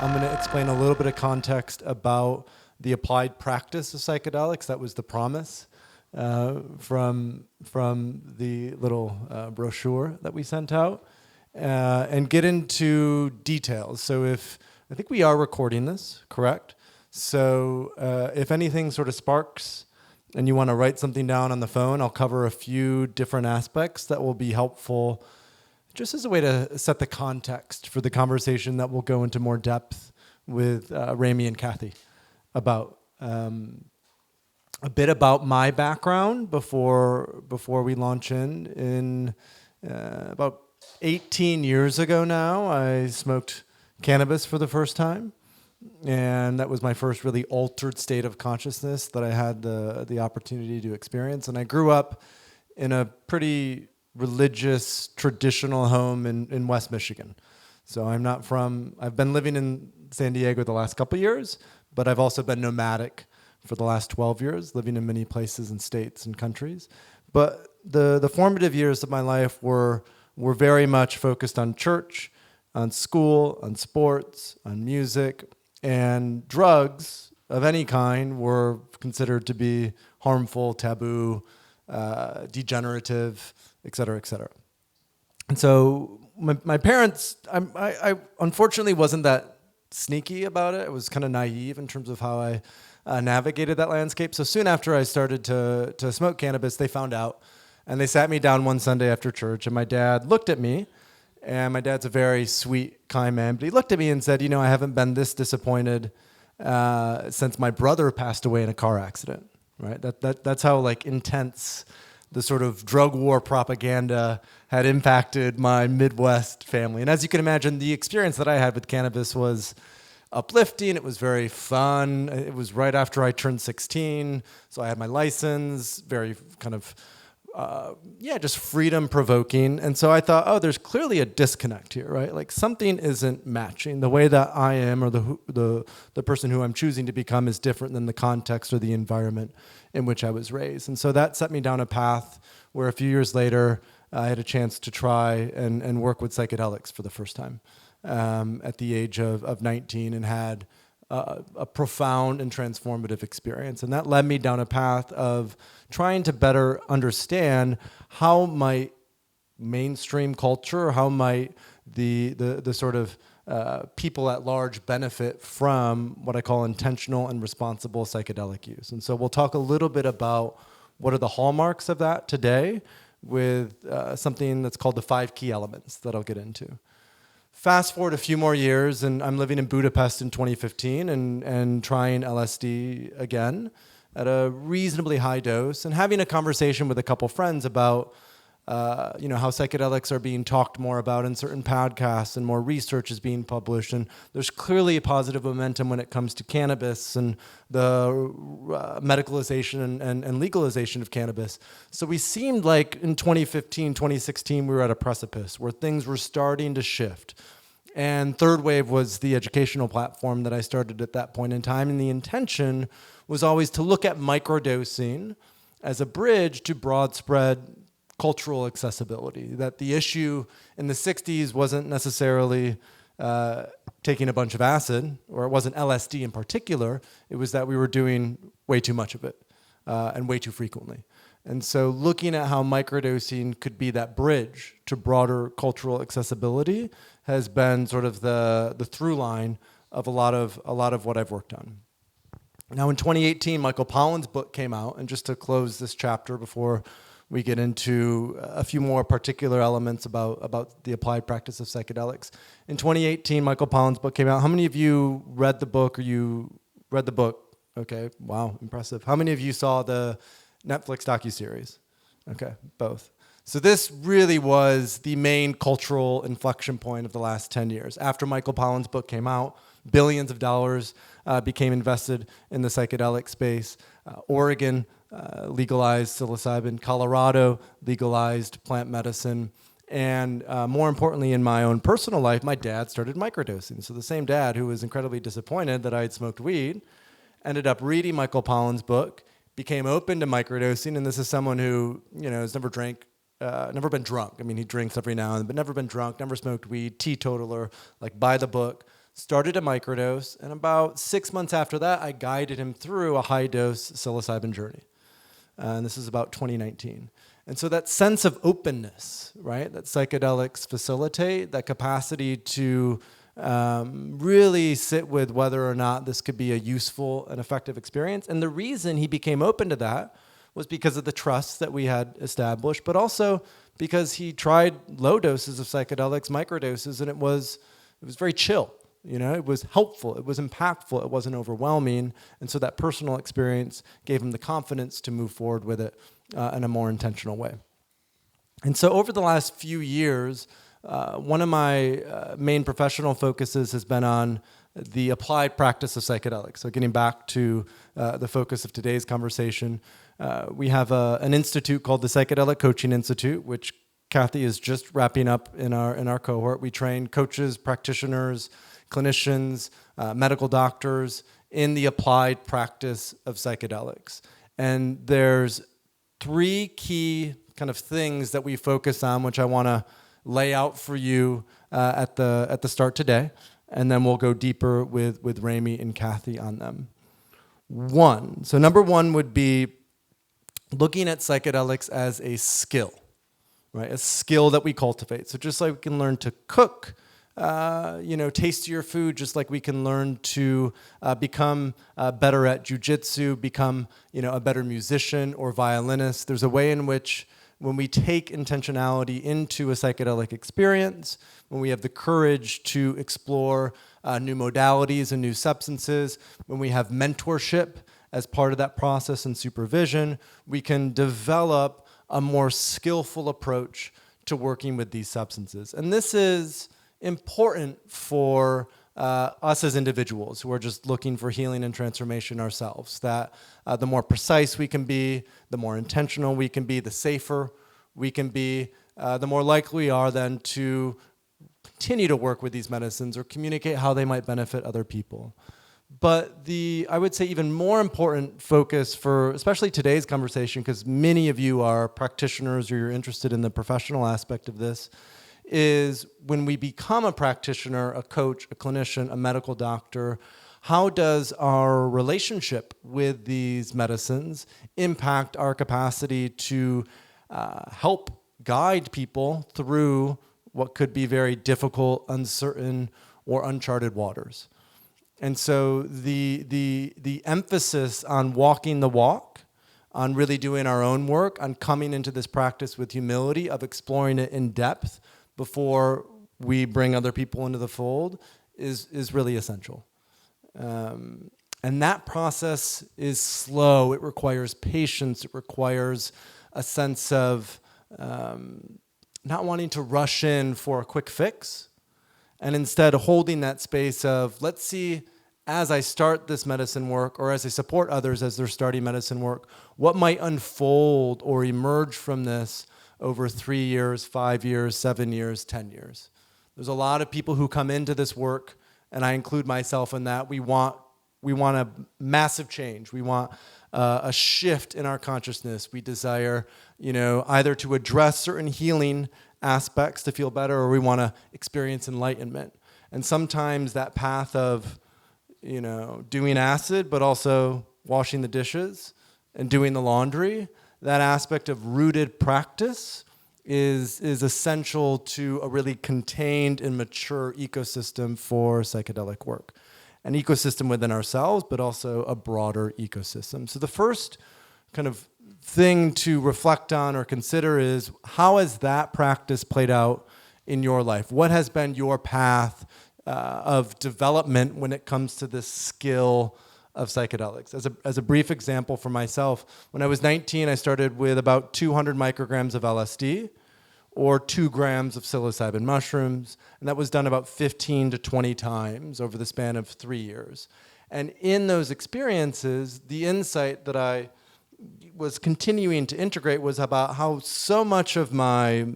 I'm going to explain a little bit of context about the applied practice of psychedelics. That was the promise from the little brochure that we sent out, and get into details. So I think we are recording this, correct? So if anything sort of sparks and you want to write something down on the phone, I'll cover a few different aspects that will be helpful just as a way to set the context for the conversation that will go into more depth with Remi and Kathy about a bit about my background before we launch in about 18 years ago now, I smoked cannabis for the first time. And that was my first really altered state of consciousness that I had the opportunity to experience. And I grew up in a pretty religious, traditional home in West Michigan. So I've been living in San Diego the last couple of years, but I've also been nomadic for the last 12 years, living in many places and states and countries. But the formative years of my life were very much focused on church, on school, on sports, on music, and drugs of any kind were considered to be harmful, taboo, degenerative, et cetera, et cetera. And so my parents, I unfortunately wasn't that sneaky about it. I was kind of naive in terms of how I navigated that landscape. So soon after I started to smoke cannabis, they found out. And they sat me down one Sunday after church, and my dad looked at me. And my dad's a very sweet, kind man, but he looked at me and said, I haven't been this disappointed since my brother passed away in a car accident, right? That's how intense the sort of drug war propaganda had impacted my Midwest family. And as you can imagine, the experience that I had with cannabis was uplifting. It was very fun. It was right after I turned 16, so I had my license, very kind of just freedom provoking. And so I thought, there's clearly a disconnect here, right? Like something isn't matching. The way that I am or the person who I'm choosing to become is different than the context or the environment in which I was raised. And so that set me down a path where a few years later, I had a chance to try and work with psychedelics for the first time at the age of 19 and had a profound and transformative experience. And that led me down a path of trying to better understand how might mainstream culture, how might the sort of people at large benefit from what I call intentional and responsible psychedelic use. And so we'll talk a little bit about what are the hallmarks of that today with something that's called the 5 key elements that I'll get into. Fast forward a few more years, and I'm living in Budapest in 2015 and trying LSD again at a reasonably high dose and having a conversation with a couple friends about how psychedelics are being talked more about in certain podcasts and more research is being published. And there's clearly a positive momentum when it comes to cannabis and the medicalization and legalization of cannabis. So we seemed like in 2015, 2016, we were at a precipice where things were starting to shift. And Third Wave was the educational platform that I started at that point in time. And the intention was always to look at microdosing as a bridge to broad spread cultural accessibility, that the issue in the 60s wasn't necessarily taking a bunch of acid, or it wasn't LSD in particular, it was that we were doing way too much of it and way too frequently. And so looking at how microdosing could be that bridge to broader cultural accessibility has been sort of the through line of a lot of what I've worked on. Now in 2018, Michael Pollan's book came out, and just to close this chapter before we get into a few more particular elements about the applied practice of psychedelics. In 2018, Michael Pollan's book came out. How many of you read the book, or you read the book? Okay, wow, impressive. How many of you saw the Netflix docuseries? Okay, both. So this really was the main cultural inflection point of the last 10 years. After Michael Pollan's book came out, billions of dollars became invested in the psychedelic space. Oregon legalized psilocybin. Colorado legalized plant medicine. And more importantly, in my own personal life, my dad started microdosing. So the same dad who was incredibly disappointed that I had smoked weed ended up reading Michael Pollan's book, became open to microdosing. And this is someone who, has never never been drunk. I mean, he drinks every now and then, but never been drunk, never smoked weed, teetotaler, by the book, started a microdose, and about 6 months after that, I guided him through a high-dose psilocybin journey. And this is about 2019. And so that sense of openness, right, that psychedelics facilitate, that capacity to really sit with whether or not this could be a useful and effective experience. And the reason he became open to that was because of the trust that we had established, but also because he tried low doses of psychedelics, microdoses, and it was very chill. You know, it was helpful, it was impactful, it wasn't overwhelming, and so that personal experience gave him the confidence to move forward with it in a more intentional way. And so over the last few years, one of my main professional focuses has been on the applied practice of psychedelics. So getting back to the focus of today's conversation, we have an institute called the Psychedelic Coaching Institute, which Kathy is just wrapping up in our cohort. We train coaches, practitioners, clinicians, medical doctors in the applied practice of psychedelics. And there's 3 key kind of things that we focus on, which I want to lay out for you at the start today, and then we'll go deeper with Remi and Kathy on them. So number 1 would be looking at psychedelics as a skill, right? A skill that we cultivate. So just like we can learn to cook, taste your food, just like we can learn to become better at jujitsu, become, a better musician or violinist. There's a way in which when we take intentionality into a psychedelic experience, when we have the courage to explore new modalities and new substances, when we have mentorship as part of that process and supervision, we can develop a more skillful approach to working with these substances. And this is important for us as individuals who are just looking for healing and transformation ourselves, that the more precise we can be, the more intentional we can be, the safer we can be, the more likely we are then to continue to work with these medicines or communicate how they might benefit other people. But I would say even more important focus for especially today's conversation, because many of you are practitioners or you're interested in the professional aspect of this, is when we become a practitioner, a coach, a clinician, a medical doctor, how does our relationship with these medicines impact our capacity to help guide people through what could be very difficult, uncertain, or uncharted waters? And so the emphasis on walking the walk, on really doing our own work, on coming into this practice with humility, of exploring it in depth before we bring other people into the fold is really essential. And that process is slow. It requires patience. It requires a sense of not wanting to rush in for a quick fix, and instead holding that space of, let's see, as I start this medicine work or as I support others as they're starting medicine work, what might unfold or emerge from this over 3 years, 5 years, 7 years, 10 years. There's a lot of people who come into this work, and I include myself in that. We want a massive change. We want a shift in our consciousness. We desire, either to address certain healing aspects to feel better, or we want to experience enlightenment. And sometimes that path of, doing acid, but also washing the dishes and doing the laundry, that aspect of rooted practice is essential to a really contained and mature ecosystem for psychedelic work. An ecosystem within ourselves, but also a broader ecosystem. So the first kind of thing to reflect on or consider is, how has that practice played out in your life? What has been your path of development when it comes to this skill of psychedelics? As a brief example for myself, when I was 19, I started with about 200 micrograms of LSD or 2 grams of psilocybin mushrooms, and that was done about 15 to 20 times over the span of 3 years. And in those experiences, the insight that I was continuing to integrate was about how so much of my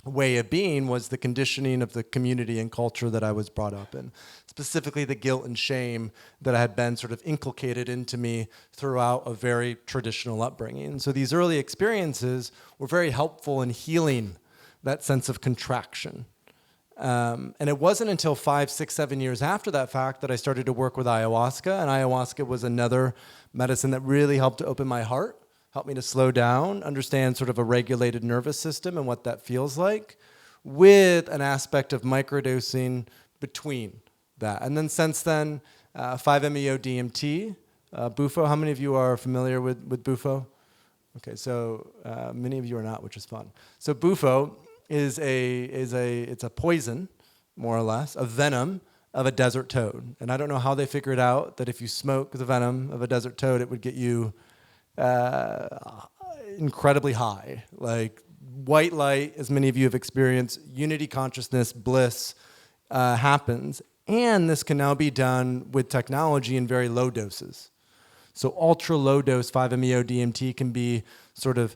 way of being was the conditioning of the community and culture that I was brought up in, specifically the guilt and shame that had been sort of inculcated into me throughout a very traditional upbringing. So these early experiences were very helpful in healing that sense of contraction. And it wasn't until 5, 6, 7 years after that fact that I started to work with ayahuasca. And ayahuasca was another medicine that really helped to open my heart, helped me to slow down, understand sort of a regulated nervous system and what that feels like, with an aspect of microdosing between that. And then since then, 5-MeO-DMT, Bufo. How many of you are familiar with Bufo? Okay, so many of you are not, which is fun. So Bufo is it's a poison, more or less, a venom of a desert toad. And I don't know how they figured out that if you smoke the venom of a desert toad, it would get you incredibly high, like white light, as many of you have experienced, unity consciousness, bliss happens. And this can now be done with technology in very low doses. So ultra low dose 5-MeO-DMT can be sort of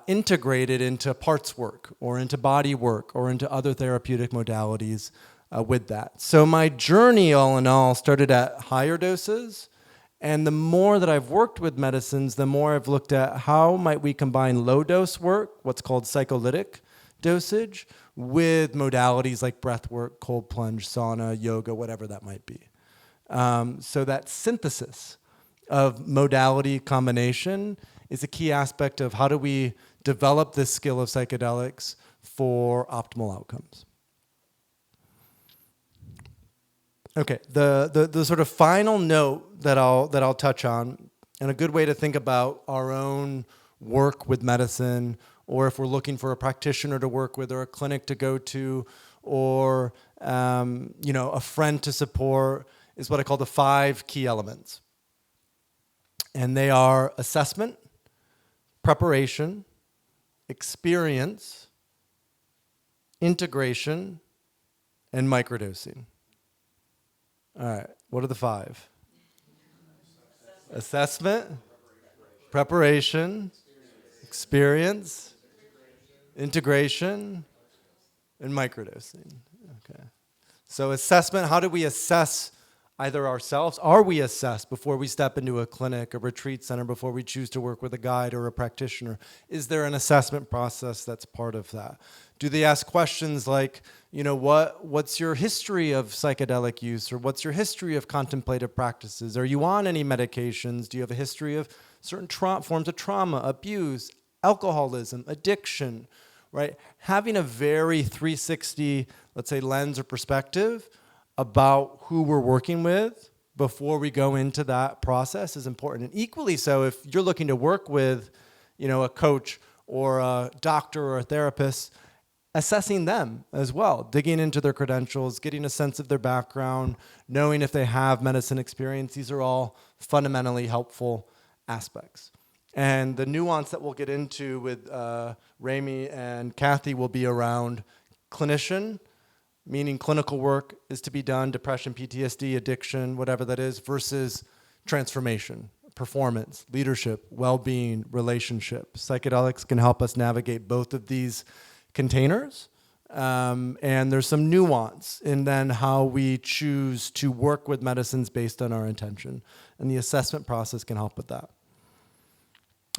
integrated into parts work or into body work or into other therapeutic modalities with that. So my journey, all in all, started at higher doses. And the more that I've worked with medicines, the more I've looked at how might we combine low dose work, what's called psycholytic dosage, with modalities like breath work, cold plunge, sauna, yoga, whatever that might be. So that synthesis of modality combination is a key aspect of how do we develop this skill of psychedelics for optimal outcomes. Okay, the sort of final note that I'll touch on, and a good way to think about our own work with medicine, or if we're looking for a practitioner to work with, or a clinic to go to, or a friend to support, is what I call the 5 key elements. And they are assessment, preparation, experience, integration, and microdosing. All right, what are the 5? Assessment, preparation, experience, integration, and microdosing. Okay. So assessment, how do we assess either ourselves? Are we assessed before we step into a clinic, a retreat center, before we choose to work with a guide or a practitioner? Is there an assessment process that's part of that? Do they ask questions like, what's your history of psychedelic use, or what's your history of contemplative practices? Are you on any medications? Do you have a history of certain forms of trauma, abuse, alcoholism, addiction, right? Having a very 360, let's say, lens or perspective about who we're working with before we go into that process is important. And equally so, if you're looking to work with, a coach or a doctor or a therapist, assessing them as well, digging into their credentials, getting a sense of their background, knowing if they have medicine experience. These are all fundamentally helpful aspects. And the nuance that we'll get into with Remi and Kathy will be around clinician, meaning clinical work is to be done, depression, PTSD, addiction, whatever that is, versus transformation, performance, leadership, well-being, relationship. Psychedelics can help us navigate both of these containers, and there's some nuance in then how we choose to work with medicines based on our intention, and the assessment process can help with that.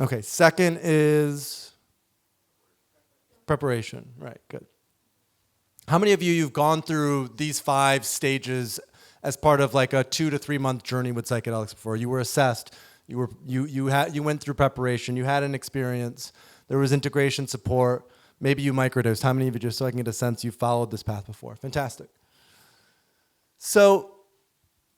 Okay, second is preparation. Right, good. How many of you've gone through these 5 stages as part of like a 2 to 3 month journey with psychedelics before? You were assessed, you went through preparation, you had an experience, there was integration support, maybe you microdosed. How many of you, just so I can get a sense, you followed this path before? Fantastic. So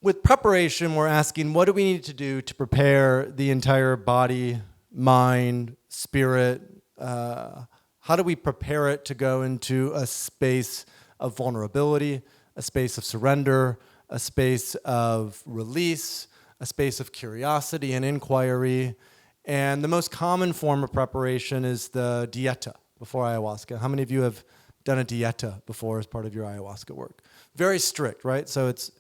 with preparation, we're asking, what do we need to do to prepare the entire body, mind, spirit? How do we prepare it to go into a space of vulnerability, a space of surrender, a space of release, a space of curiosity and inquiry? And the most common form of preparation is the dieta before ayahuasca. How many of you have done a dieta before as part of your ayahuasca work? Very strict, right? So it's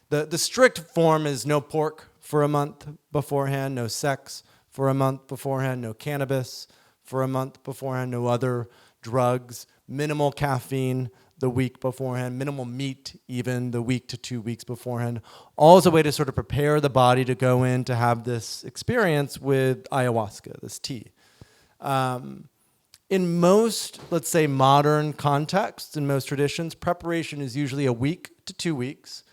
the strict form is no pork for a month beforehand, no sex for a month beforehand, no cannabis for a month beforehand, no other drugs, minimal caffeine the week beforehand, minimal meat even the week to 2 weeks beforehand. All as a way to sort of prepare the body to go in to have this experience with ayahuasca, this tea. In most, let's say, modern contexts, in most traditions, preparation is usually a week to 2 weeks.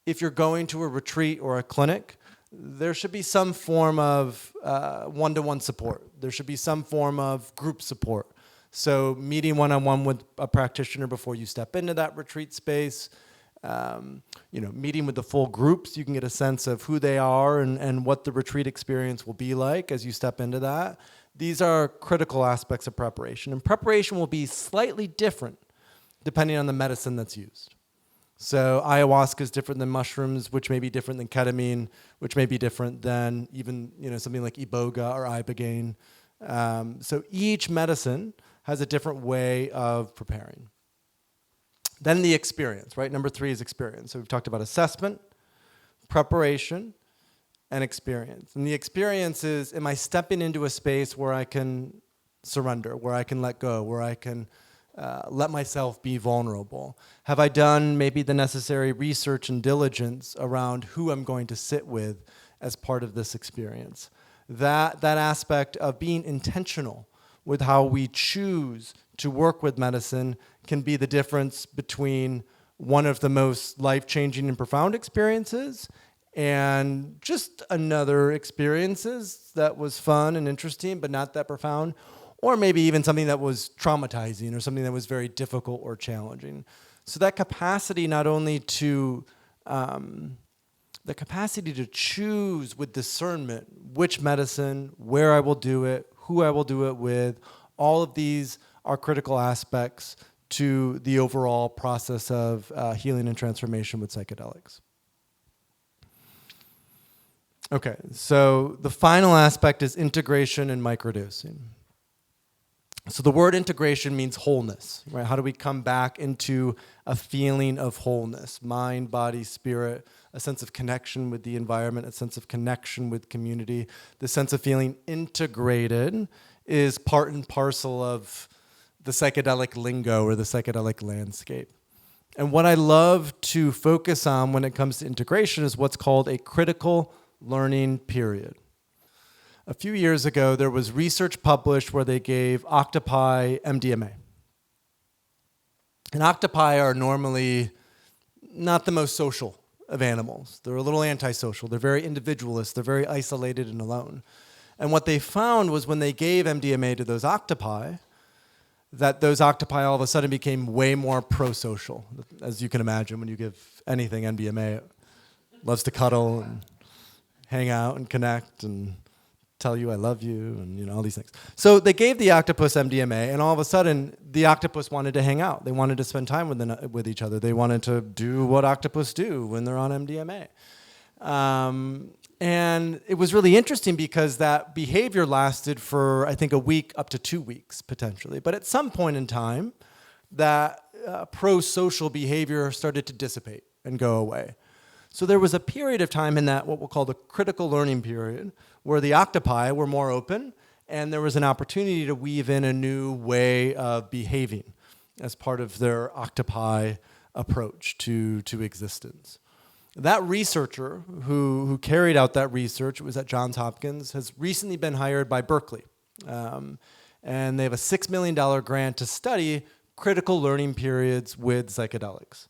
If you're going to a retreat or a clinic, there should be some form of one-to-one support. There should be some form of group support. So meeting one-on-one with a practitioner before you step into that retreat space, meeting with the full groups, you can get a sense of who they are and what the retreat experience will be like as you step into that. These are critical aspects of preparation. And preparation will be slightly different depending on the medicine that's used. So ayahuasca is different than mushrooms, which may be different than ketamine, which may be different than even something like iboga or ibogaine. So each medicine has a different way of preparing. Then the experience, right? Number 3 is experience. So we've talked about assessment, preparation, and experience. And the experience is, am I stepping into a space where I can surrender, where I can let go, where I can let myself be vulnerable? Have I done maybe the necessary research and diligence around who I'm going to sit with as part of this experience? That aspect of being intentional with how we choose to work with medicine can be the difference between one of the most life-changing and profound experiences and just another experiences that was fun and interesting but not that profound, or maybe even something that was traumatizing or something that was very difficult or challenging. So that capacity not only to choose with discernment which medicine, where I will do it, who I will do it with, all of these are critical aspects to the overall process of healing and transformation with psychedelics. Okay, so the final aspect is integration and microdosing. So the word integration means wholeness, right? How do we come back into a feeling of wholeness, mind, body, spirit, a sense of connection with the environment, a sense of connection with community. The sense of feeling integrated is part and parcel of the psychedelic lingo or the psychedelic landscape. And what I love to focus on when it comes to integration is what's called a critical learning period. A few years ago, there was research published where they gave octopi MDMA. And octopi are normally not the most social of animals. They're a little antisocial. They're very individualist. They're very isolated and alone. And what they found was when they gave MDMA to those octopi, that those octopi all of a sudden became way more pro-social. As you can imagine, when you give anything MDMA, it loves to cuddle and hang out and connect and tell you I love you and all these things. So they gave the octopus MDMA, and all of a sudden the octopus wanted to hang out. They wanted to spend time with each other. They wanted to do what octopus do when they're on MDMA. And it was really interesting because that behavior lasted for, I think, a week up to 2 weeks, potentially. But at some point in time, that pro-social behavior started to dissipate and go away. So there was a period of time in that, what we'll call the critical learning period, where the octopi were more open, and there was an opportunity to weave in a new way of behaving as part of their octopi approach to existence. That researcher who carried out that research, it was at Johns Hopkins, has recently been hired by Berkeley. And they have a $6 million grant to study critical learning periods with psychedelics.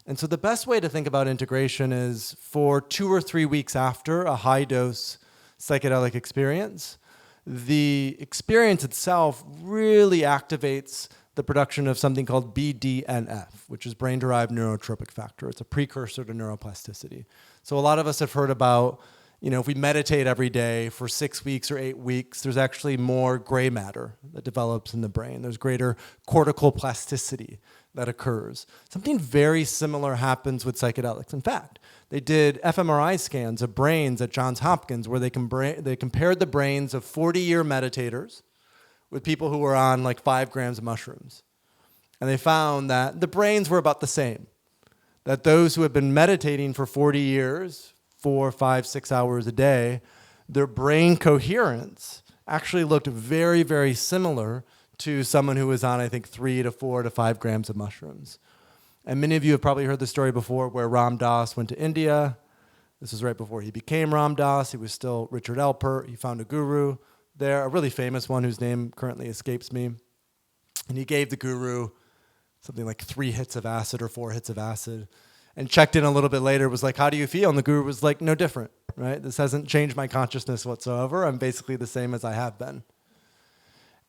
And so the best way to think about integration is for 2 or 3 weeks after a high-dose psychedelic experience, the experience itself really activates the production of something called BDNF, which is brain-derived neurotropic factor. It's a precursor to neuroplasticity. So a lot of us have heard about, if we meditate every day for 6 weeks or 8 weeks, there's actually more gray matter that develops in the brain. There's greater cortical plasticity that occurs. Something very similar happens with psychedelics. In fact, they did fMRI scans of brains at Johns Hopkins where they compared the brains of 40-year meditators with people who were on like 5 grams of mushrooms. And they found that the brains were about the same. That those who had been meditating for 40 years, 4, 5, 6 hours a day, their brain coherence actually looked very, very similar to someone who was on, I think, 3 to 4 to 5 grams of mushrooms. And many of you have probably heard the story before where Ram Dass went to India. This was right before he became Ram Dass. He was still Richard Alpert. He found a guru there, a really famous one whose name currently escapes me. And he gave the guru something like 3 hits of acid or 4 hits of acid, and checked in a little bit later, was like, how do you feel? And the guru was like, no different, right? This hasn't changed my consciousness whatsoever. I'm basically the same as I have been.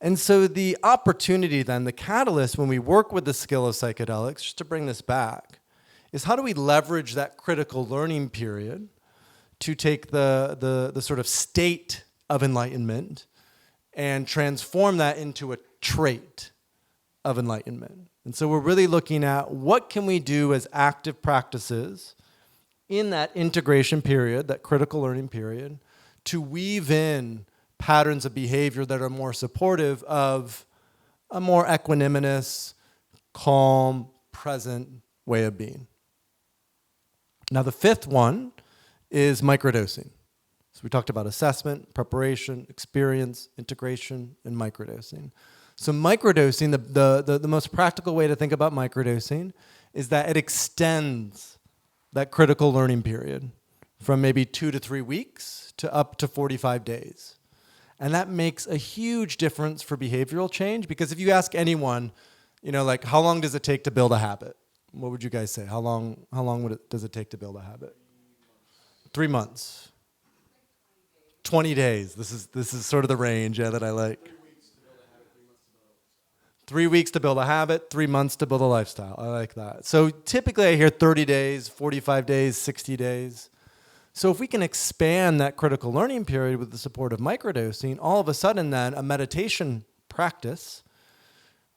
And so the opportunity then, the catalyst when we work with the skill of psychedelics, just to bring this back, is how do we leverage that critical learning period to take the sort of state of enlightenment and transform that into a trait of enlightenment. And so we're really looking at what can we do as active practices in that integration period, that critical learning period, to weave in patterns of behavior that are more supportive of a more equanimous, calm, present way of being. Now the 5th one is microdosing. So we talked about assessment, preparation, experience, integration, and microdosing. So microdosing, the most practical way to think about microdosing is that it extends that critical learning period from maybe 2 to 3 weeks to up to 45 days. And that makes a huge difference for behavioral change, because if you ask anyone, like, how long does it take to build a habit? What would you guys say? How long does it take to build a habit? 3 months. 20 days. This is sort of the range, that I like. 3 weeks to build a habit, 3 months to build a lifestyle. I like that. So typically I hear 30 days, 45 days, 60 days. So if we can expand that critical learning period with the support of microdosing, all of a sudden then a meditation practice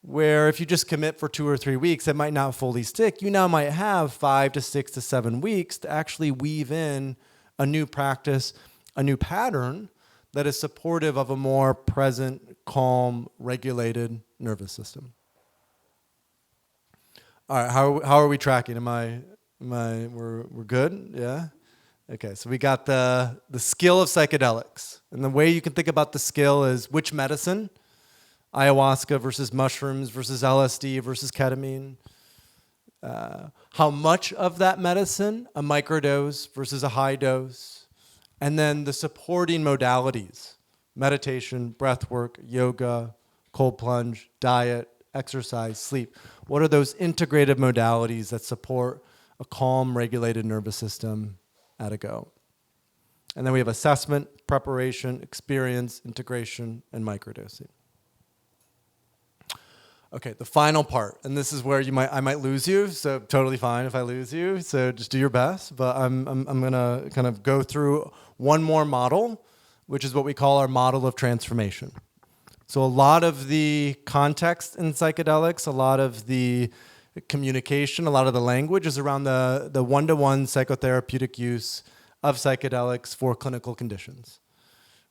where if you just commit for 2 or 3 weeks, it might not fully stick. You now might have 5 to 6 to 7 weeks to actually weave in a new practice, a new pattern that is supportive of a more present, calm, regulated nervous system. All right, how are we tracking? We're good? Yeah? Okay, so we got the skill of psychedelics. And the way you can think about the skill is which medicine, ayahuasca versus mushrooms versus LSD versus ketamine. How much of that medicine, a microdose versus a high dose. And then the supporting modalities, meditation, breath work, yoga, cold plunge, diet, exercise, sleep. What are those integrated modalities that support a calm, regulated nervous system at a go? And then we have assessment, preparation, experience, integration, and microdosing. Okay, the final part, and this is where I might lose you, so totally fine if I lose you, so just do your best, but I'm gonna kind of go through one more model, which is what we call our model of transformation. So a lot of the context in psychedelics, a lot of the communication, a lot of the language is around the one-to-one psychotherapeutic use of psychedelics for clinical conditions.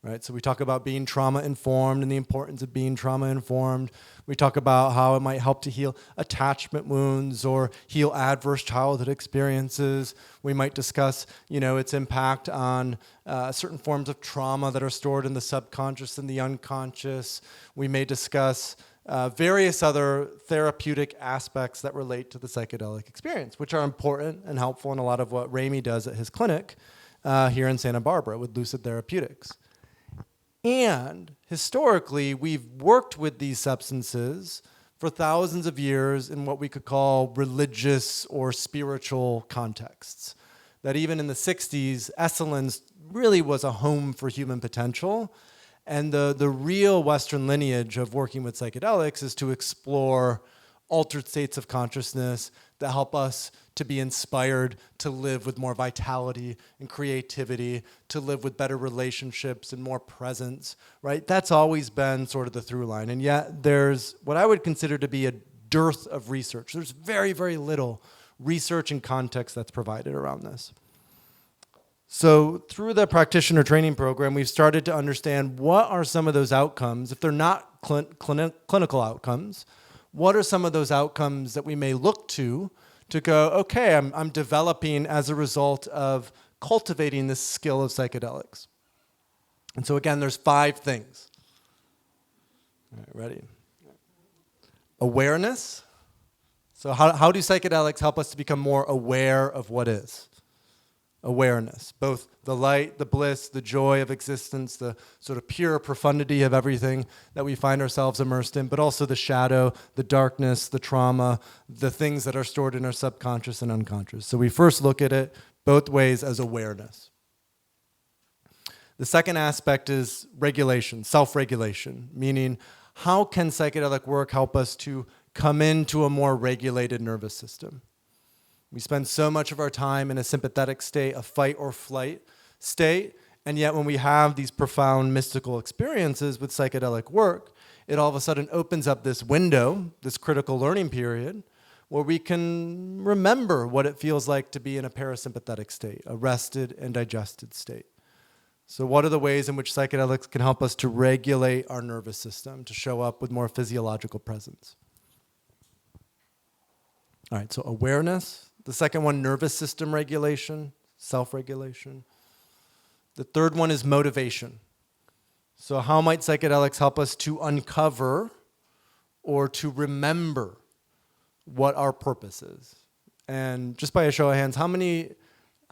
Right? So we talk about being trauma-informed and the importance of being trauma-informed. We talk about how it might help to heal attachment wounds or heal adverse childhood experiences. We might discuss, its impact on certain forms of trauma that are stored in the subconscious and the unconscious. We may discuss various other therapeutic aspects that relate to the psychedelic experience, which are important and helpful in a lot of what Remi does at his clinic here in Santa Barbara with Lucid Therapeutics. And historically, we've worked with these substances for thousands of years in what we could call religious or spiritual contexts. That even in the 60s, Esalen really was a home for human potential. And the real Western lineage of working with psychedelics is to explore altered states of consciousness that help us to be inspired to live with more vitality and creativity, to live with better relationships and more presence, right? That's always been sort of the through line. And yet there's what I would consider to be a dearth of research. There's very, very little research and context that's provided around this. So through the practitioner training program, we've started to understand what are some of those outcomes, if they're not clinical outcomes, what are some of those outcomes that we may look to go, okay, I'm developing as a result of cultivating this skill of psychedelics. And so again, there's 5 things. All right, ready? Awareness. So how do psychedelics help us to become more aware of what is? awareness, both the light, the bliss, the joy of existence, the sort of pure profundity of everything that we find ourselves immersed in, but also the shadow, the darkness, the trauma, the things that are stored in our subconscious and unconscious. So we first look at it both ways as awareness. The second aspect is regulation, self-regulation, meaning how can psychedelic work help us to come into a more regulated nervous system? We spend so much of our time in a sympathetic state, a fight or flight state, and yet when we have these profound mystical experiences with psychedelic work, it all of a sudden opens up this window, this critical learning period, where we can remember what it feels like to be in a parasympathetic state, a rested and digested state. So what are the ways in which psychedelics can help us to regulate our nervous system, to show up with more physiological presence? All right, so awareness. The second one, nervous system regulation, self-regulation. The third one is motivation. So how might psychedelics help us to uncover or to remember what our purpose is? And just by a show of hands, how many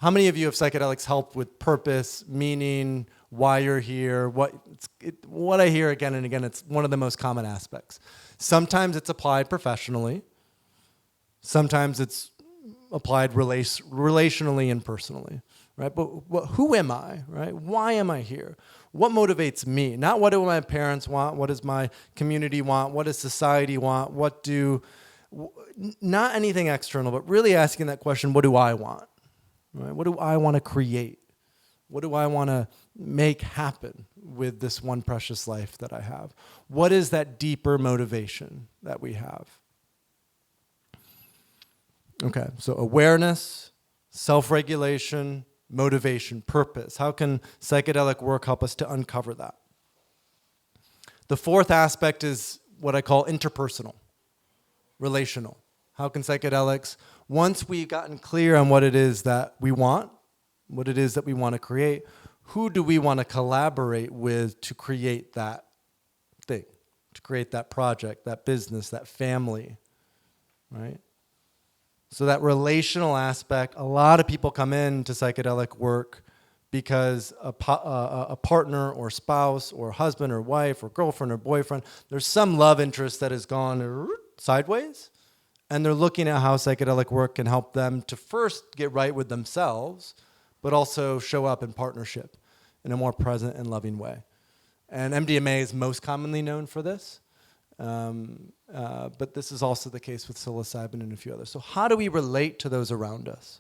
of you have psychedelics helped with purpose, meaning, why you're here? What I hear again and again, it's one of the most common aspects. Sometimes it's applied professionally. Sometimes it's applied relationally and personally, right? But who am I, right? Why am I here? What motivates me? Not what do my parents want? What does my community want? What does society want? Not anything external, but really asking that question, what do I want? Right? What do I want to create? What do I want to make happen with this one precious life that I have? What is that deeper motivation that we have? Okay, so awareness, self-regulation, motivation, purpose. How can psychedelic work help us to uncover that? The fourth aspect is what I call interpersonal, relational. How can psychedelics, once we've gotten clear on what it is that we want, what it is that we want to create, who do we want to collaborate with to create that thing, to create that project, that business, that family, right? So that relational aspect, a lot of people come into psychedelic work because a partner or spouse or husband or wife or girlfriend or boyfriend, there's some love interest that has gone sideways, and they're looking at how psychedelic work can help them to first get right with themselves, but also show up in partnership in a more present and loving way. And MDMA is most commonly known for this. But this is also the case with psilocybin and a few others. So how do we relate to those around us?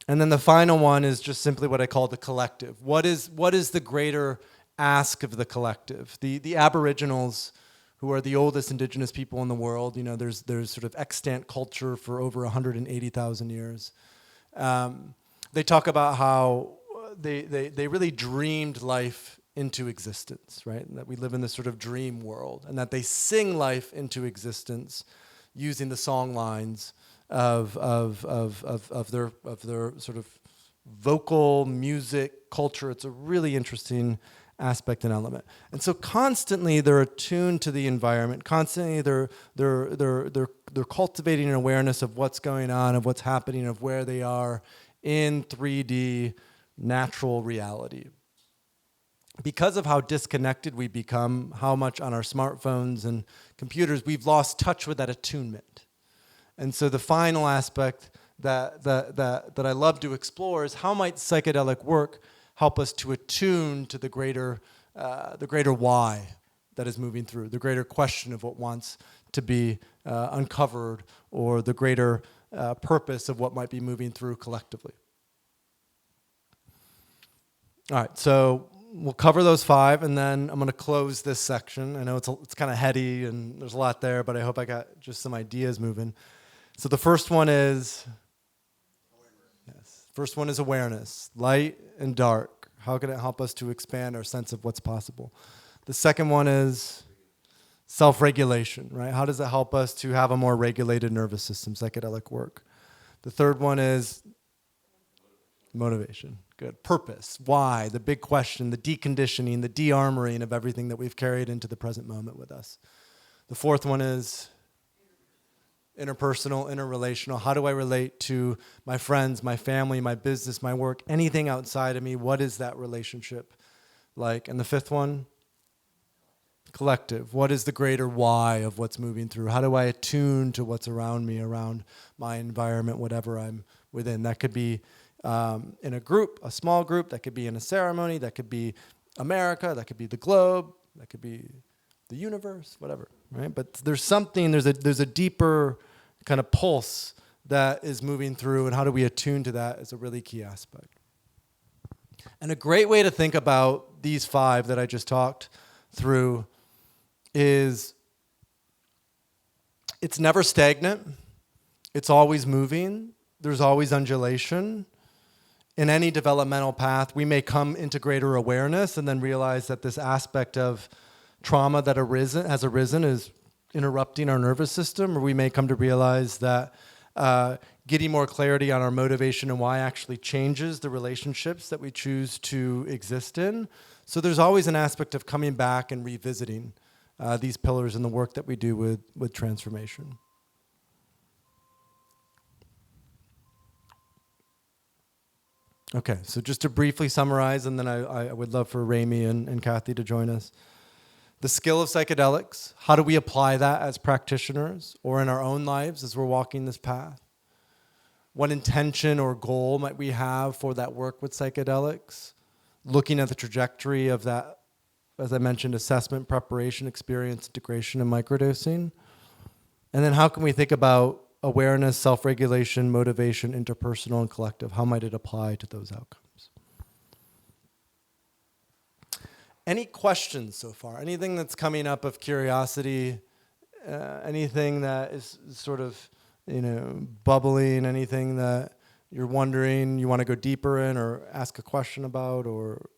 And then the final one is just simply what I call the collective. What is the greater ask of the collective? The Aboriginals, who are the oldest indigenous people in the world, there's sort of extant culture for over 180,000 years. They talk about how they really dreamed life into existence, right? And that we live in this sort of dream world, and that they sing life into existence using the song lines of their sort of vocal music culture. It's a really interesting aspect and element. And so constantly they're attuned to the environment. Constantly they're cultivating an awareness of what's going on, of what's happening, of where they are in 3D natural reality. Because of how disconnected we become, how much on our smartphones and computers, we've lost touch with that attunement. And so the final aspect that I love to explore is how might psychedelic work help us to attune to the greater why that is moving through, the greater question of what wants to be uncovered, or the greater purpose of what might be moving through collectively. All right, so we'll cover those 5, and then I'm going to close this section. I know it's kind of heady, and there's a lot there, but I hope I got just some ideas moving. So the first one is First one is awareness, light and dark. How can it help us to expand our sense of what's possible? The second one is self-regulation, right? How does it help us to have a more regulated nervous system, psychedelic work? The third one is motivation. Good. Purpose. Why? The big question, the deconditioning, the de-armoring of everything that we've carried into the present moment with us. The fourth one is interpersonal, interrelational. How do I relate to my friends, my family, my business, my work, anything outside of me? What is that relationship like? And the fifth one, collective. What is the greater why of what's moving through? How do I attune to what's around me, around my environment, whatever I'm within? That could be in a group, a small group. That could be in a ceremony. That could be America. That could be the globe. That could be the universe, whatever, right? But there's something, there's a deeper kind of pulse that is moving through, and how do we attune to that is a really key aspect. And a great way to think about these five that I just talked through is it's never stagnant. It's always moving. There's always undulation. In any developmental path, we may come into greater awareness and then realize that this aspect of trauma that has arisen is interrupting our nervous system, or we may come to realize that getting more clarity on our motivation and why actually changes the relationships that we choose to exist in. So there's always an aspect of coming back and revisiting these pillars in the work that we do with transformation. Okay, so just to briefly summarize, and then I would love for Remi and Kathy to join us. The skill of psychedelics, how do we apply that as practitioners or in our own lives as we're walking this path? What intention or goal might we have for that work with psychedelics? Looking at the trajectory of that, as I mentioned, assessment, preparation, experience, integration, and microdosing. And then how can we think about awareness, self-regulation, motivation, interpersonal, and collective? How might it apply to those outcomes? Any questions so far? Anything that's coming up of curiosity? Anything that is sort of, bubbling? Anything that you're wondering, you want to go deeper in or ask a question about, or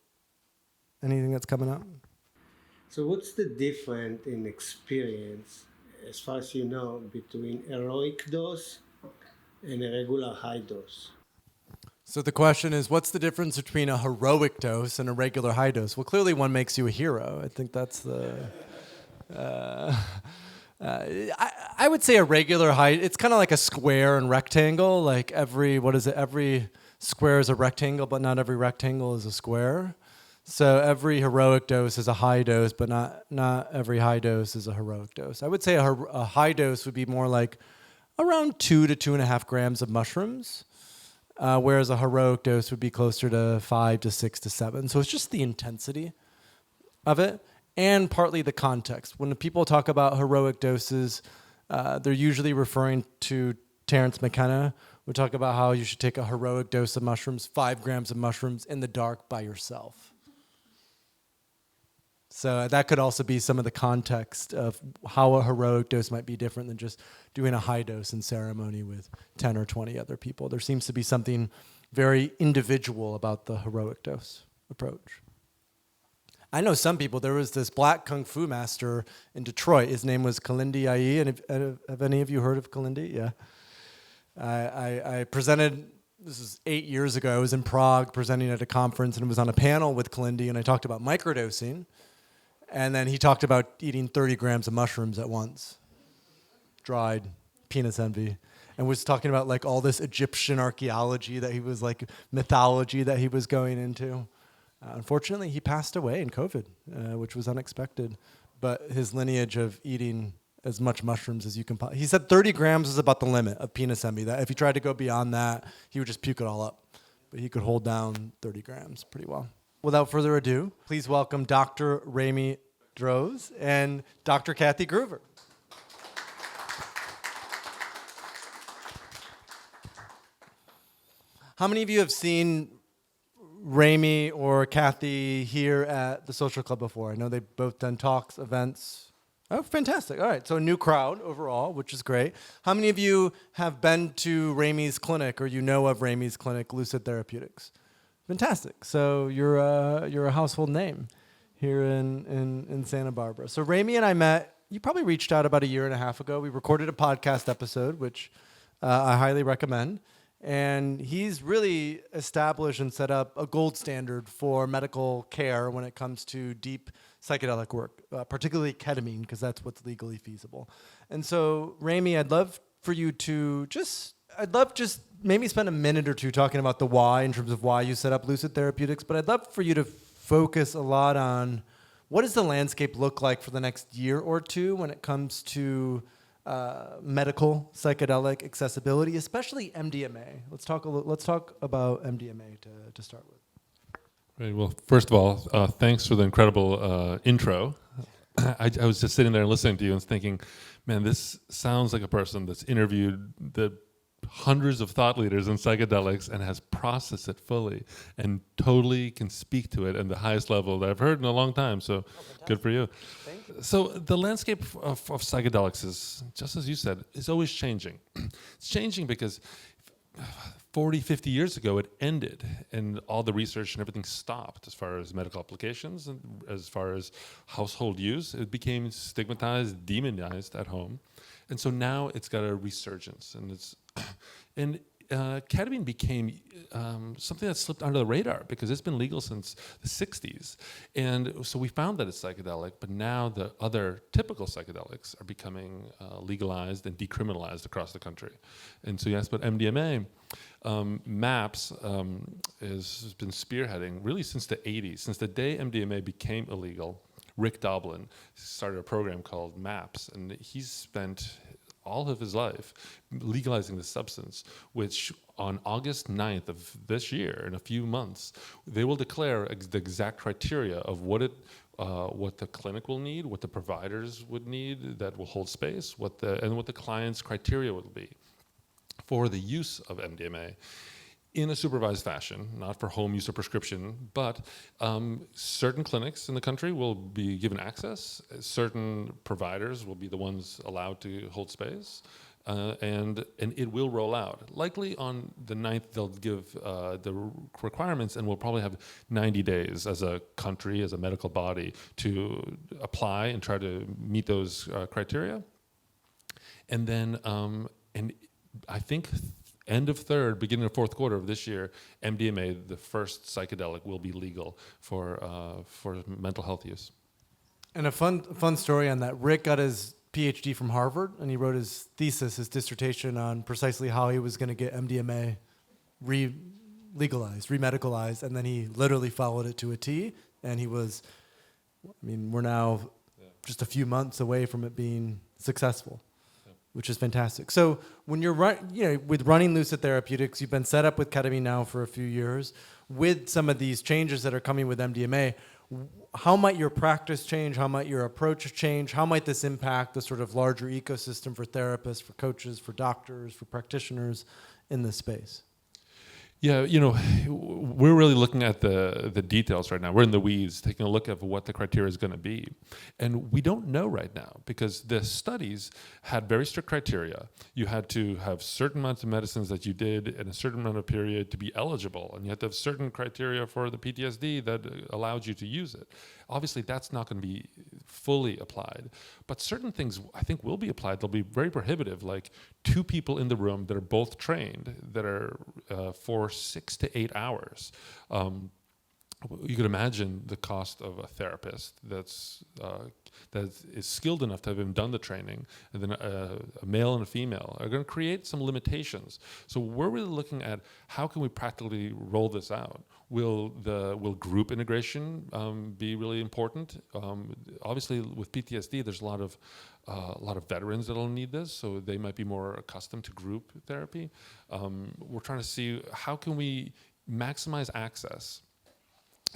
anything that's coming up? So what's the difference in experience, as far as you know, between heroic dose and a regular high dose? So the question is, what's the difference between a heroic dose and a regular high dose? Well, clearly one makes you a hero. I think that's the... I would say a regular high, it's kind of like a square and rectangle. Like every square is a rectangle, but not every rectangle is a square. So every heroic dose is a high dose, but not every high dose is a heroic dose. I would say a high dose would be more like around 2 to 2.5 grams of mushrooms. Whereas a heroic dose would be closer to 5 to 6 to 7. So it's just the intensity of it and partly the context. When people talk about heroic doses, they're usually referring to Terence McKenna. We talk about how you should take a heroic dose of mushrooms, 5 grams of mushrooms in the dark by yourself. So that could also be some of the context of how a heroic dose might be different than just doing a high dose in ceremony with 10 or 20 other people. There seems to be something very individual about the heroic dose approach. I know some people, there was this black kung fu master in Detroit. His name was Kalindi Ai. And have any of you heard of Kalindi? Yeah. I presented, this was 8 years ago, I was in Prague presenting at a conference and was on a panel with Kalindi, and I talked about microdosing. And then he talked about eating 30 grams of mushrooms at once, dried, penis envy, and was talking about like all this Egyptian archaeology that he was like, mythology that he was going into. Unfortunately, he passed away in COVID, which was unexpected. But his lineage of eating as much mushrooms as you can, he said 30 grams is about the limit of penis envy. That if he tried to go beyond that, he would just puke it all up. But he could hold down 30 grams pretty well. Without further ado, please welcome Dr. Remi Drozd and Dr. Kathy Gruver. How many of you have seen Remi or Kathy here at the Social Club before? I know they've both done talks, events. Oh, fantastic. All right, so a new crowd overall, which is great. How many of you have been to Remi's clinic or you know of Remi's clinic, Lucid Therapeutics? Fantastic. So you're a household name here in Santa Barbara. So Remi and I met, you probably reached out about 1.5 years ago. We recorded a podcast episode, which I highly recommend. And he's really established and set up a gold standard for medical care when it comes to deep psychedelic work, particularly ketamine, because that's what's legally feasible. And so, Remi, I'd love for you to I'd love just maybe spend a minute or two talking about the why in terms of why you set up Lucid Therapeutics, but I'd love for you to focus a lot on what does the landscape look like for the next year or two when it comes to medical psychedelic accessibility, especially MDMA. Let's talk about MDMA to start with. Right. Well, first of all, thanks for the incredible intro. I was just sitting there and listening to you and thinking, man, this sounds like a person that's interviewed the hundreds of thought leaders in psychedelics and has processed it fully and totally can speak to it at the highest level that I've heard in a long time. So good for you. Thank you. So the landscape of psychedelics is, just as you said, is always changing. It's changing because 40, 50 years ago, it ended and all the research and everything stopped as far as medical applications and as far as household use. It became stigmatized, demonized at home. And so now it's got a resurgence, and ketamine became something that slipped under the radar because it's been legal since the 60s. And so we found that it's psychedelic, but now the other typical psychedelics are becoming legalized and decriminalized across the country. And so you asked about MDMA. MAPS has been spearheading really since the 80s. Since the day MDMA became illegal, Rick Doblin started a program called MAPS, and he's spent all of his life legalizing the substance, which on August 9th of this year, in a few months, they will declare the exact criteria of what the clinic will need, what the providers would need that will hold space, and what the client's criteria will be for the use of MDMA in a supervised fashion, not for home use or prescription, but certain clinics in the country will be given access, certain providers will be the ones allowed to hold space, and it will roll out. Likely on the 9th, they'll give the requirements, and we'll probably have 90 days as a country, as a medical body, to apply and try to meet those criteria. And then, and I think end of third, beginning of fourth quarter of this year, MDMA, the first psychedelic, will be legal for mental health use. And a fun story on that. Rick got his PhD from Harvard, and he wrote his thesis, his dissertation on precisely how he was going to get MDMA legalized, remedicalized, and then he literally followed it to a T. And we're now just a few months away from it being successful, which is fantastic. So when you're with running Lucid Therapeutics, you've been set up with ketamine now for a few years. With some of these changes that are coming with MDMA, how might your practice change? How might your approach change? How might this impact the sort of larger ecosystem for therapists, for coaches, for doctors, for practitioners in this space? Yeah, we're really looking at the details right now. We're in the weeds, taking a look at what the criteria is going to be. And we don't know right now because the studies had very strict criteria. You had to have certain amounts of medicines that you did in a certain amount of period to be eligible. And you had to have certain criteria for the PTSD that allowed you to use it. Obviously, that's not going to be fully applied. But certain things, I think, will be applied. They'll be very prohibitive, like 2 people in the room that are both trained, that are for 6 to 8 hours. You could imagine the cost of a therapist that is skilled enough to have even done the training, and then a male and a female are going to create some limitations. So we're really looking at how can we practically roll this out. Will group integration be really important? Obviously, with PTSD, there's a lot of veterans that'll need this, so they might be more accustomed to group therapy. We're trying to see how can we maximize access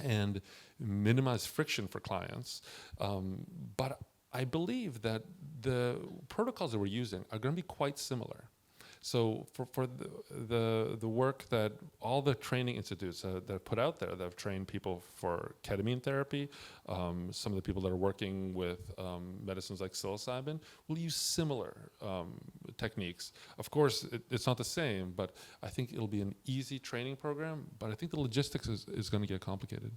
and minimize friction for clients. But I believe that the protocols that we're using are going to be quite similar. So for the work that all the training institutes that put out there that have trained people for ketamine therapy, some of the people that are working with medicines like psilocybin will use similar techniques. Of course, it's not the same, but I think it'll be an easy training program, but I think the logistics is going to get complicated.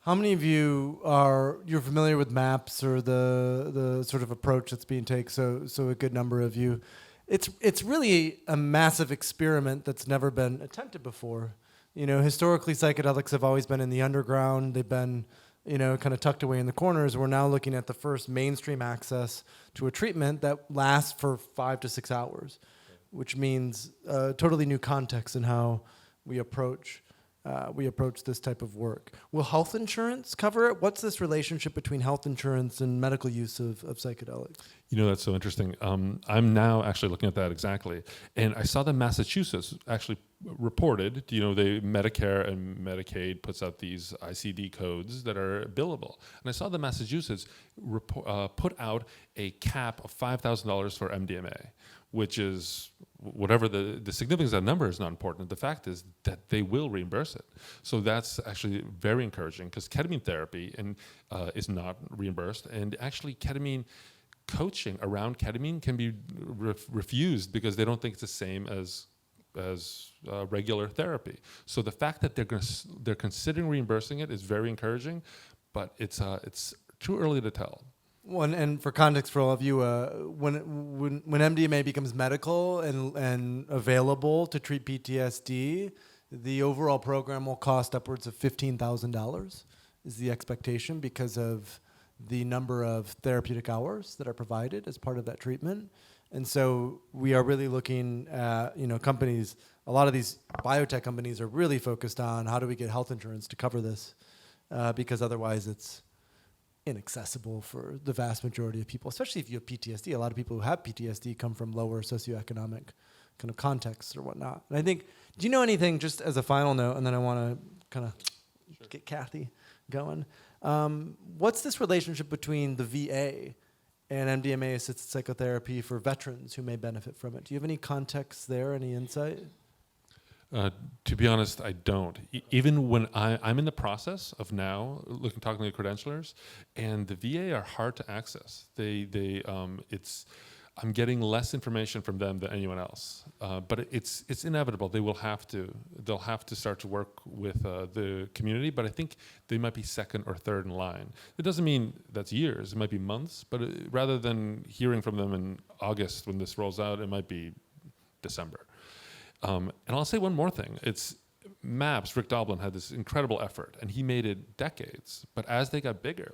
How many of you're familiar with MAPS or the sort of approach that's being taken? So a good number of you. It's really a massive experiment that's never been attempted before. Historically, psychedelics have always been in the underground. They've been kind of tucked away in the corners. We're now looking at the first mainstream access to a treatment that lasts for 5 to 6 hours, which means a totally new context in how we approach this type of work. Will health insurance cover it? What's this relationship between health insurance and medical use of psychedelics? That's so interesting. I'm now actually looking at that exactly. And I saw that Massachusetts actually reported, they Medicare and Medicaid puts out these ICD codes that are billable. And I saw that Massachusetts put out a cap of $5,000 for MDMA, which is whatever the significance of that number is not important. The fact is that they will reimburse it. So that's actually very encouraging because ketamine therapy is not reimbursed. And actually ketamine coaching around ketamine can be refused because they don't think it's the same as regular therapy. So the fact that they're considering reimbursing it is very encouraging, but it's too early to tell. Well, and for context for all of you, when MDMA becomes medical and available to treat PTSD, the overall program will cost upwards of $15,000 is the expectation because of the number of therapeutic hours that are provided as part of that treatment. And so we are really looking at, companies, a lot of these biotech companies are really focused on how do we get health insurance to cover this because otherwise it's inaccessible for the vast majority of people, especially if you have PTSD. A lot of people who have PTSD come from lower socioeconomic kind of contexts or whatnot. And I think, do you know anything, just as a final note, and then I want to kind of get Kathy going. What's this relationship between the VA and MDMA-assisted psychotherapy for veterans who may benefit from it? Do you have any context there, any insight? To be honest, I don't. Even when I'm in the process of now talking to credentialers, and the VA are hard to access. I'm getting less information from them than anyone else. But it's inevitable. They'll have to start to work with the community. But I think they might be second or third in line. It doesn't mean that's years. It might be months. But rather than hearing from them in August when this rolls out, it might be December. And I'll say one more thing. It's MAPS, Rick Doblin, had this incredible effort, and he made it decades. But as they got bigger,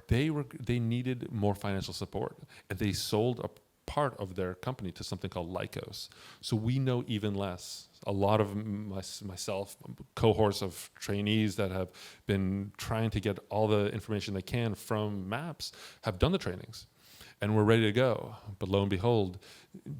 they needed more financial support, and they sold a part of their company to something called Lycos. So we know even less. A lot of myself, cohorts of trainees that have been trying to get all the information they can from MAPS have done the trainings. And we're ready to go. But lo and behold,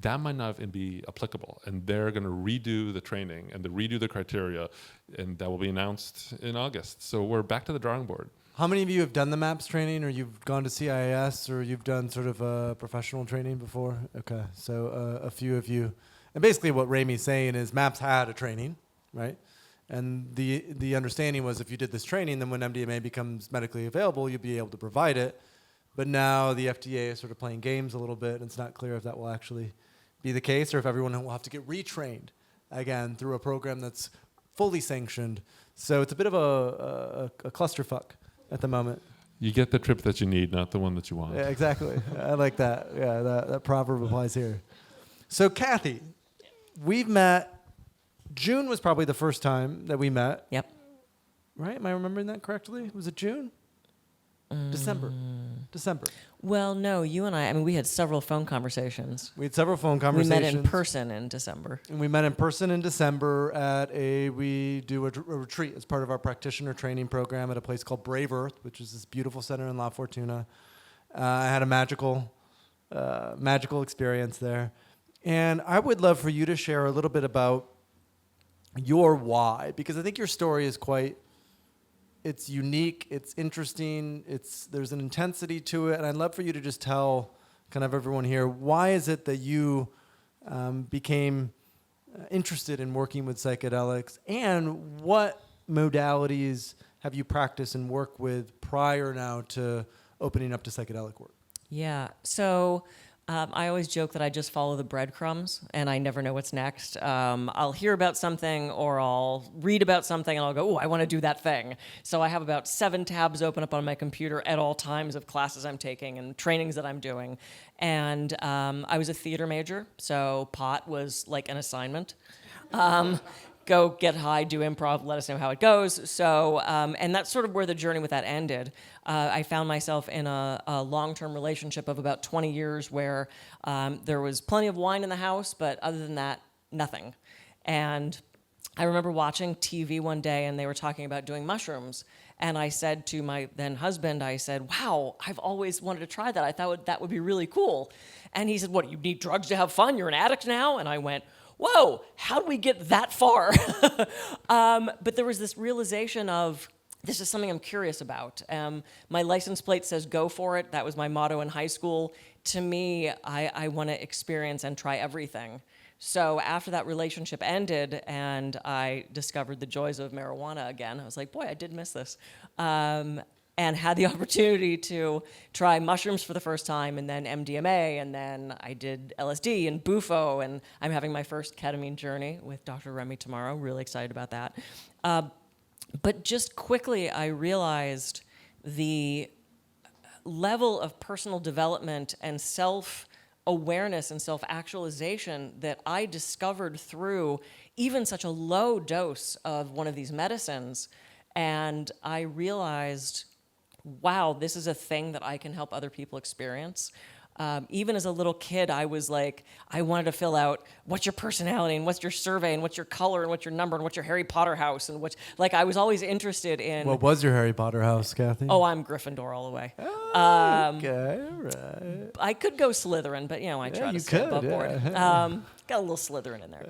that might not even be applicable. And they're going to redo the training and redo the criteria, and that will be announced in August. So we're back to the drawing board. How many of you have done the MAPS training, or you've gone to CIS, or you've done sort of a professional training before? Okay, so a few of you. And basically what Remi's saying is MAPS had a training, right? And the understanding was if you did this training, then when MDMA becomes medically available, you'll be able to provide it. But now the FDA is sort of playing games a little bit, and it's not clear if that will actually be the case or if everyone will have to get retrained again through a program that's fully sanctioned. So it's a bit of a clusterfuck at the moment. You get the trip that you need, not the one that you want. Yeah, exactly. I like that. Yeah, that proverb applies here. So Kathy, we've met. June was probably the first time that we met. Yep. Right? Am I remembering that correctly? Was it June? December. Well, no, you and I mean, we had several phone conversations. We had several phone conversations. We met in person in December. And we met in person in December we do a retreat as part of our practitioner training program at a place called Brave Earth, which is this beautiful center in La Fortuna. I had a magical experience there. And I would love for you to share a little bit about your why, because I think your story is it's unique, it's interesting, there's an intensity to it, and I'd love for you to just tell kind of everyone here, why is it that you became interested in working with psychedelics, and what modalities have you practiced and worked with prior now to opening up to psychedelic work? Yeah, so I always joke that I just follow the breadcrumbs and I never know what's next. I'll hear about something or I'll read about something and I'll go, oh, I want to do that thing. So I have about 7 tabs open up on my computer at all times of classes I'm taking and trainings that I'm doing. And I was a theater major, so pot was like an assignment. go get high, do improv, let us know how it goes. So, and that's sort of where the journey with that ended. I found myself in a long-term relationship of about 20 years where there was plenty of wine in the house, but other than that, nothing. And I remember watching TV one day and they were talking about doing mushrooms. And I said to my then husband, I said, wow, I've always wanted to try that. I thought that would be really cool. And he said, what, you need drugs to have fun? You're an addict now? And I went, whoa, how do we get that far? But there was this realization of, this is something I'm curious about. My license plate says go for it. That was my motto in high school. To me, I want to experience and try everything. So after that relationship ended and I discovered the joys of marijuana again, I was like, boy, I did miss this. And had the opportunity to try mushrooms for the first time, and then MDMA, and then I did LSD and Bufo, and I'm having my first ketamine journey with Dr. Remi tomorrow. Really excited about that. But just quickly, I realized the level of personal development and self-awareness and self-actualization that I discovered through even such a low dose of one of these medicines. And I realized, wow, this is a thing that I can help other people experience. Even as a little kid, I was like, I wanted to fill out what's your personality and what's your survey and what's your color and what's your number and what's your Harry Potter house and what's, like, I was always interested in. What was your Harry Potter house, Kathy? Oh, I'm Gryffindor all the way. Okay, right. I could go Slytherin, but I try to step up for it. Got a little Slytherin in there.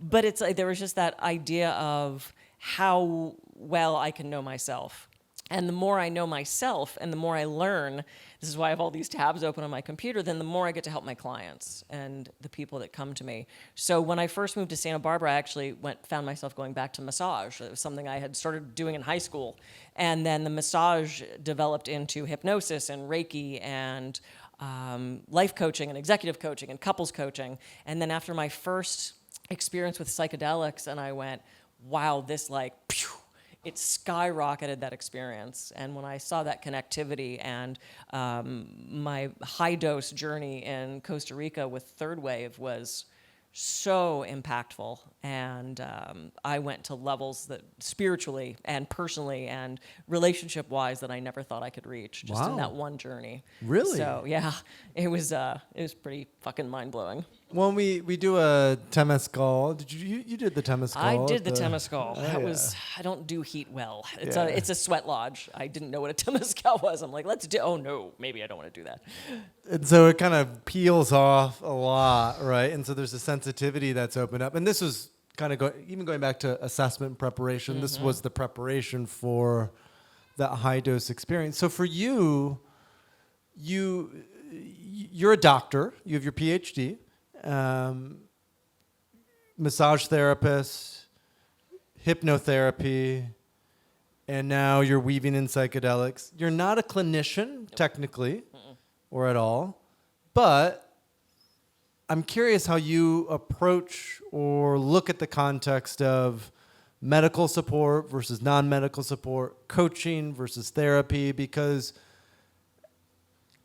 But it's like there was just that idea of how well I can know myself. And the more I know myself and the more I learn, this is why I have all these tabs open on my computer, then the more I get to help my clients and the people that come to me. So when I first moved to Santa Barbara, I actually found myself going back to massage. It was something I had started doing in high school. And then the massage developed into hypnosis and Reiki and life coaching and executive coaching and couples coaching. And then after my first experience with psychedelics, and I went, wow, this pew, it skyrocketed that experience. And when I saw that connectivity and my high dose journey in Costa Rica with Third Wave was so impactful. And I went to levels that spiritually and personally and relationship wise that I never thought I could reach just in that one journey. Really? So yeah, it was pretty fucking mind blowing. When we do a Temescal, you did the Temescal? I did the Temescal. That was, I don't do heat well. It's a sweat lodge. I didn't know what a Temescal was. I'm like, oh no, maybe I don't want to do that. And so it kind of peels off a lot, right? And so there's a sensitivity that's opened up. And this was kind of even going back to assessment and preparation. Mm-hmm. This was the preparation for that high dose experience. So for you're a doctor. You have your PhD. Massage therapist, hypnotherapy, and now you're weaving in psychedelics. You're not a clinician, technically, or at all, but I'm curious how you approach or look at the context of medical support versus non-medical support, coaching versus therapy, because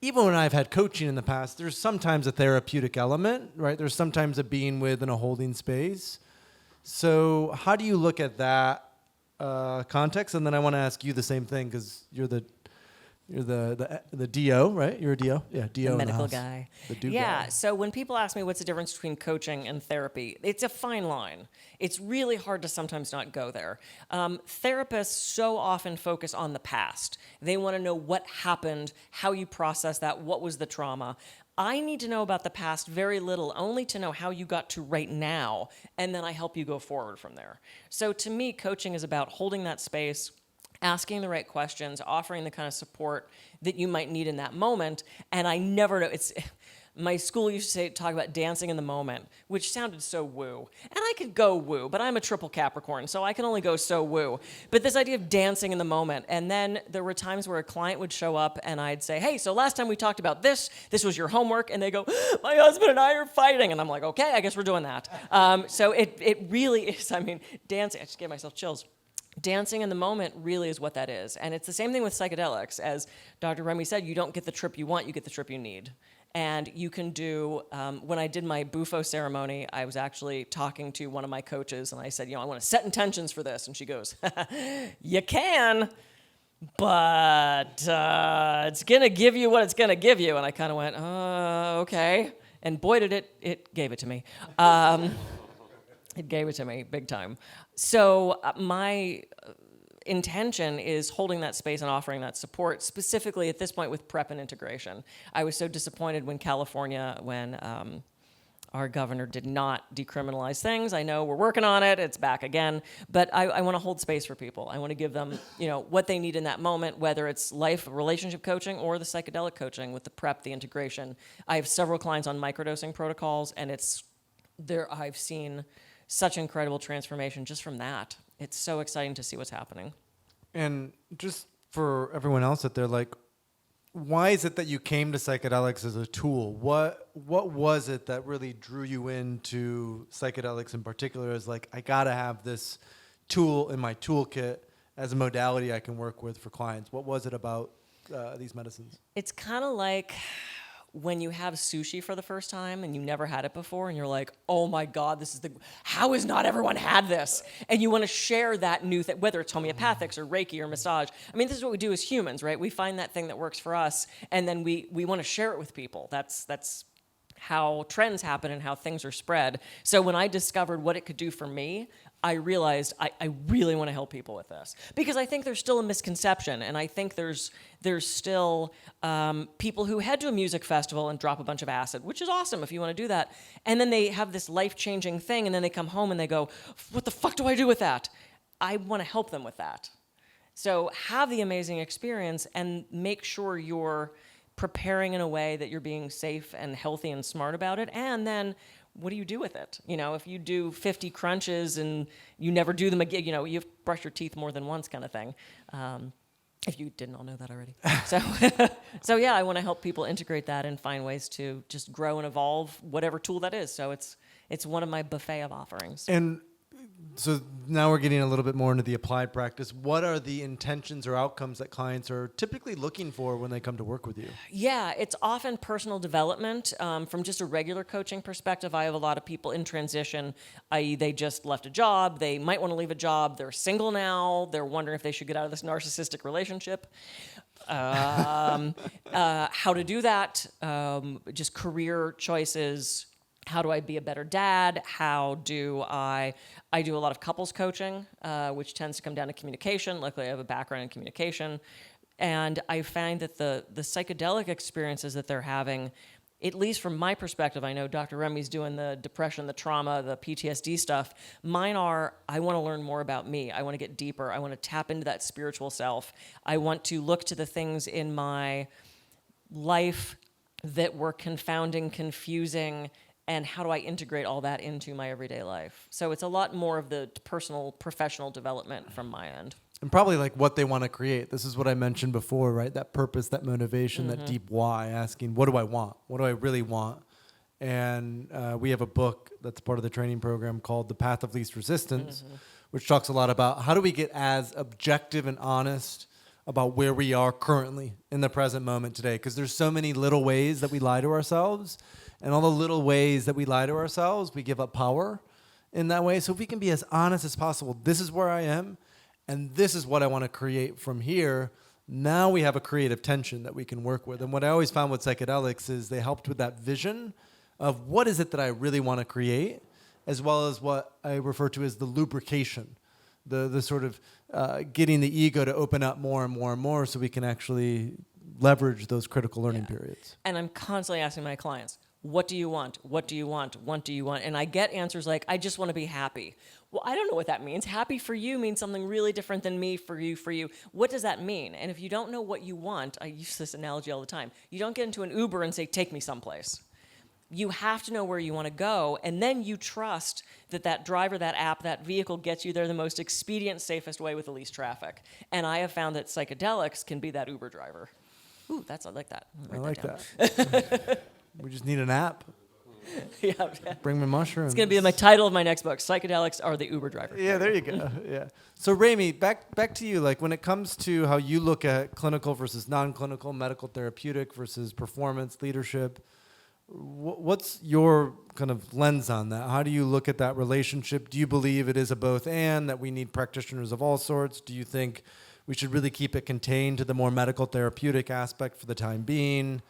even when I've had coaching in the past, there's sometimes a therapeutic element, right? There's sometimes a being with and a holding space. So how do you look at that context? And then I want to ask you the same thing because you're the DO, right? You're a DO? Yeah, DO. The in medical the house. guy. The do yeah, guy. so when people ask me what's the difference between coaching and therapy, it's a fine line. It's really hard to sometimes not go there. Therapists so often focus on the past. They want to know what happened, how you process that, what was the trauma. I need to know about the past very little, only to know how you got to right now, and then I help you go forward from there. So to me, coaching is about holding that space, asking the right questions, offering the kind of support that you might need in that moment. And I never know. My school used to talk about dancing in the moment, which sounded so woo. And I could go woo, but I'm a triple Capricorn, so I can only go so woo. But this idea of dancing in the moment. And then there were times where a client would show up and I'd say, hey, so last time we talked about this was your homework. And they go, my husband and I are fighting. And I'm like, okay, I guess we're doing that. So it really is, dancing, I just gave myself chills. dancing in the moment really is what that is. And it's the same thing with psychedelics. As Dr. Remi said, you don't get the trip you want, you get the trip you need. And you can do, when I did my Bufo ceremony, I was actually talking to one of my coaches, and I said, I want to set intentions for this. And she goes, you can, but it's going to give you what it's going to give you. And I kind of went, okay. And boy, did it gave it to me. It gave it to me big time. So my intention is holding that space and offering that support, specifically at this point with prep and integration. I was so disappointed when California, our governor did not decriminalize things. I know we're working on it, it's back again, but I want to hold space for people. I want to give them, what they need in that moment, whether it's life relationship coaching or the psychedelic coaching with the prep, the integration. I have several clients on microdosing protocols, and I've seen such incredible transformation just from that. It's so exciting to see what's happening. And just for everyone else out there, why is it that you came to psychedelics as a tool? What was it that really drew you into psychedelics in particular as I gotta have this tool in my toolkit as a modality I can work with for clients? What was it about these medicines? It's kind of like when you have sushi for the first time and you never had it before and you're like, oh my God, how has not everyone had this? And you want to share that new thing, whether it's homeopathics or Reiki or massage. I mean, this is what we do as humans, right? We find that thing that works for us, and then we want to share it with people. That's how trends happen and how things are spread. So when I discovered what it could do for me, I realized I really want to help people with this, because I think there's still a misconception, and I think there's still people who head to a music festival and drop a bunch of acid, which is awesome if you want to do that, and then they have this life-changing thing, and then they come home and they go, what the fuck do I do with that? I want to help them with that. So have the amazing experience and make sure you're preparing in a way that you're being safe and healthy and smart about it, and then what do you do with it? If you do 50 crunches and you never do them again, you brush your teeth more than once kind of thing. If you didn't all know that already. So yeah, I want to help people integrate that and find ways to just grow and evolve whatever tool that is. So it's one of my buffet of offerings. And so now we're getting a little bit more into the applied practice. What are the intentions or outcomes that clients are typically looking for when they come to work with you? Yeah, it's often personal development. From just a regular coaching perspective, I have a lot of people in transition, i.e. they just left a job, they might want to leave a job, they're single now, they're wondering if they should get out of this narcissistic relationship. How to do that, just career choices. How do I be a better dad? How do I do a lot of couples coaching, which tends to come down to communication. Luckily, I have a background in communication. And I find that the psychedelic experiences that they're having, at least from my perspective, I know Dr. Remi's doing the depression, the trauma, the PTSD stuff. Mine are, I want to learn more about me. I want to get deeper. I want to tap into that spiritual self. I want to look to the things in my life that were confounding, confusing, and how do I integrate all that into my everyday life? So it's a lot more of the personal, professional development from my end. And probably what they want to create. This is what I mentioned before, right? That purpose, that motivation, that deep why, asking, what do I want? What do I really want? And we have a book that's part of the training program called The Path of Least Resistance, which talks a lot about how do we get as objective and honest about where we are currently in the present moment today. Because there's so many little ways that we lie to ourselves. And all the little ways that we lie to ourselves, we give up power in that way. So if we can be as honest as possible, this is where I am, and this is what I want to create from here, now we have a creative tension that we can work with. And what I always found with psychedelics is they helped with that vision of what is it that I really want to create, as well as what I refer to as the lubrication, the sort of getting the ego to open up more and more and more so we can actually leverage those critical learning periods. And I'm constantly asking my clients, what do you want? What do you want? What do you want? And I get answers like, I just want to be happy. Well, I don't know what that means. Happy for you means something really different than me for you, for you. What does that mean? And if you don't know what you want, I use this analogy all the time. You don't get into an Uber and say, take me someplace. You have to know where you want to go, and then you trust that that driver, that app, that vehicle gets you there the most expedient, safest way with the least traffic. And I have found that psychedelics can be that Uber driver. Ooh, I like that. I like that. We just need an app. Yeah. Bring me mushrooms. It's going to be my title of my next book. Psychedelics are the Uber driver. Yeah, there you go. Yeah. So Remi, back to you. Like when it comes to how you look at clinical versus non-clinical, medical therapeutic versus performance leadership, what's your kind of lens on that? How do you look at that relationship? Do you believe it is a both and, that we need practitioners of all sorts? Do you think we should really keep it contained to the more medical therapeutic aspect for the time being?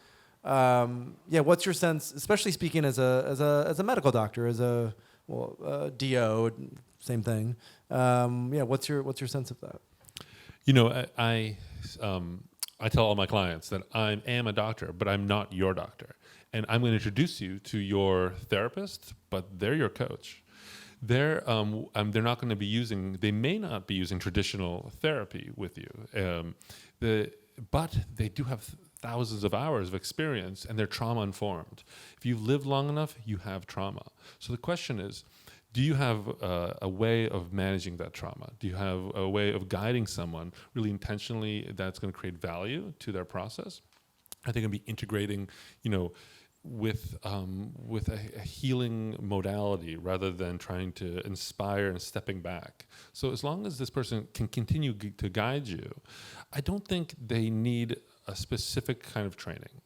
What's your sense, especially speaking as a medical doctor, as a DO, same thing. What's your sense of that? You know, I tell all my clients that I am a doctor, but I'm not your doctor. And I'm going to introduce you to your therapist, but they're your coach. They're not going to be using, they may not be using traditional therapy with you, but they do have thousands of hours of experience, and they're trauma informed. If you've lived long enough, you have trauma. So the question is, do you have a way of managing that trauma? Do you have a way of guiding someone really intentionally that's going to create value to their process? I think it'll be integrating, with a healing modality rather than trying to inspire and stepping back. So as long as this person can continue to guide you, I don't think they need a specific kind of training.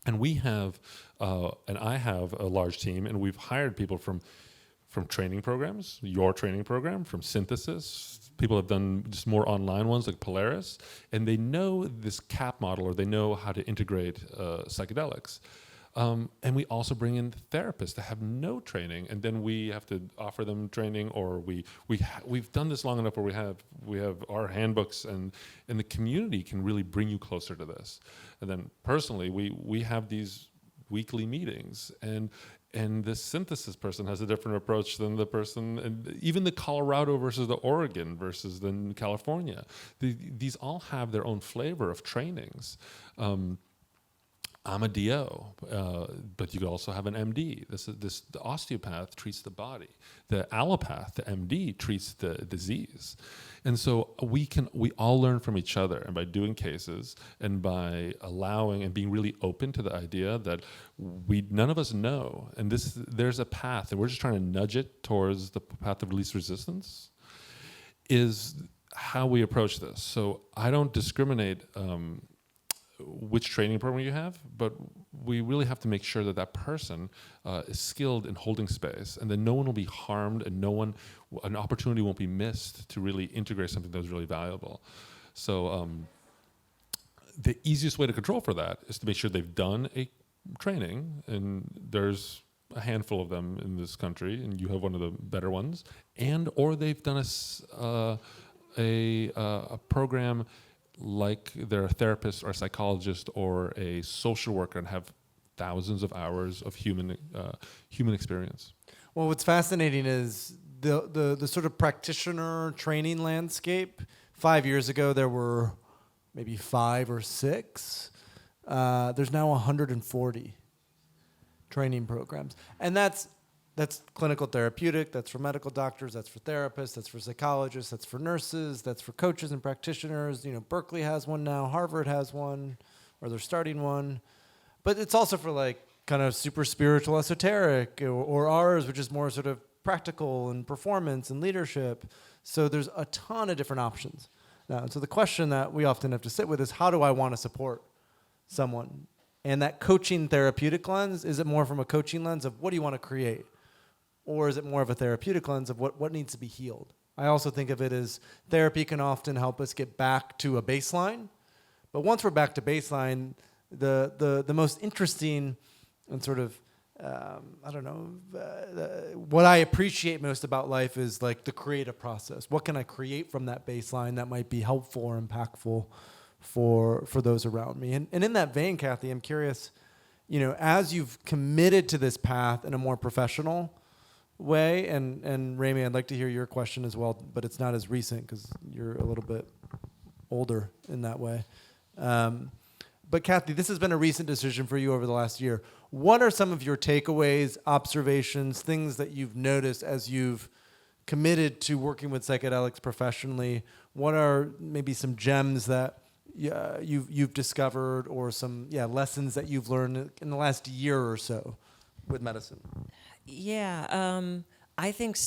And we have, and I have a large team, and we've hired people from training programs, your training program, from Synthesis. People have done just more online ones like Polaris, and they know this CAP model, or they know how to integrate psychedelics. And we also bring in therapists that have no training, and then we have to offer them training, or we've done this long enough where we have our handbooks, and the community can really bring you closer to this. And then personally, we have these weekly meetings, and the Synthesis person has a different approach than the person, and even the Colorado versus the Oregon versus the California. These all have their own flavor of trainings. I'm a DO, but you could also have an MD. The osteopath treats the body. The allopath, the MD, treats the disease. And so we all learn from each other, and by doing cases, and by allowing and being really open to the idea that none of us know, and there's a path, and we're just trying to nudge it towards the path of least resistance, is how we approach this. So I don't discriminate which training program you have, but we really have to make sure that person is skilled in holding space, and then no one will be harmed, and an opportunity won't be missed to really integrate something that's really valuable. So the easiest way to control for that is to make sure they've done a training, and there's a handful of them in this country, and you have one of the better ones, or they've done a program like they're a therapist or a psychologist or a social worker and have thousands of hours of human experience. Well, what's fascinating is the sort of practitioner training landscape. 5 years ago, there were maybe 5 or 6. There's now 140 training programs, and that's clinical therapeutic, that's for medical doctors, that's for therapists, that's for psychologists, that's for nurses, that's for coaches and practitioners. Berkeley has one now, Harvard has one, or they're starting one. But it's also for like kind of super spiritual esoteric, or ours, which is more sort of practical and performance and leadership. So there's a ton of different options. Now, so the question that we often have to sit with is, how do I want to support someone? And that coaching therapeutic lens, is it more from a coaching lens of what do you want to create? Or is it more of a therapeutic lens of what needs to be healed? I also think of it as therapy can often help us get back to a baseline. But once we're back to baseline, the most interesting and sort of, what I appreciate most about life is like the creative process. What can I create from that baseline that might be helpful or impactful for those around me? And in that vein, Kathy, I'm curious, as you've committed to this path in a more professional way, and Remi, I'd like to hear your question as well, but it's not as recent because you're a little bit older in that way. But Kathy, this has been a recent decision for you over the last year. What are some of your takeaways, observations, things that you've noticed as you've committed to working with psychedelics professionally? What are maybe some gems that you've discovered, or some lessons that you've learned in the last year or so with medicine? Yeah, I think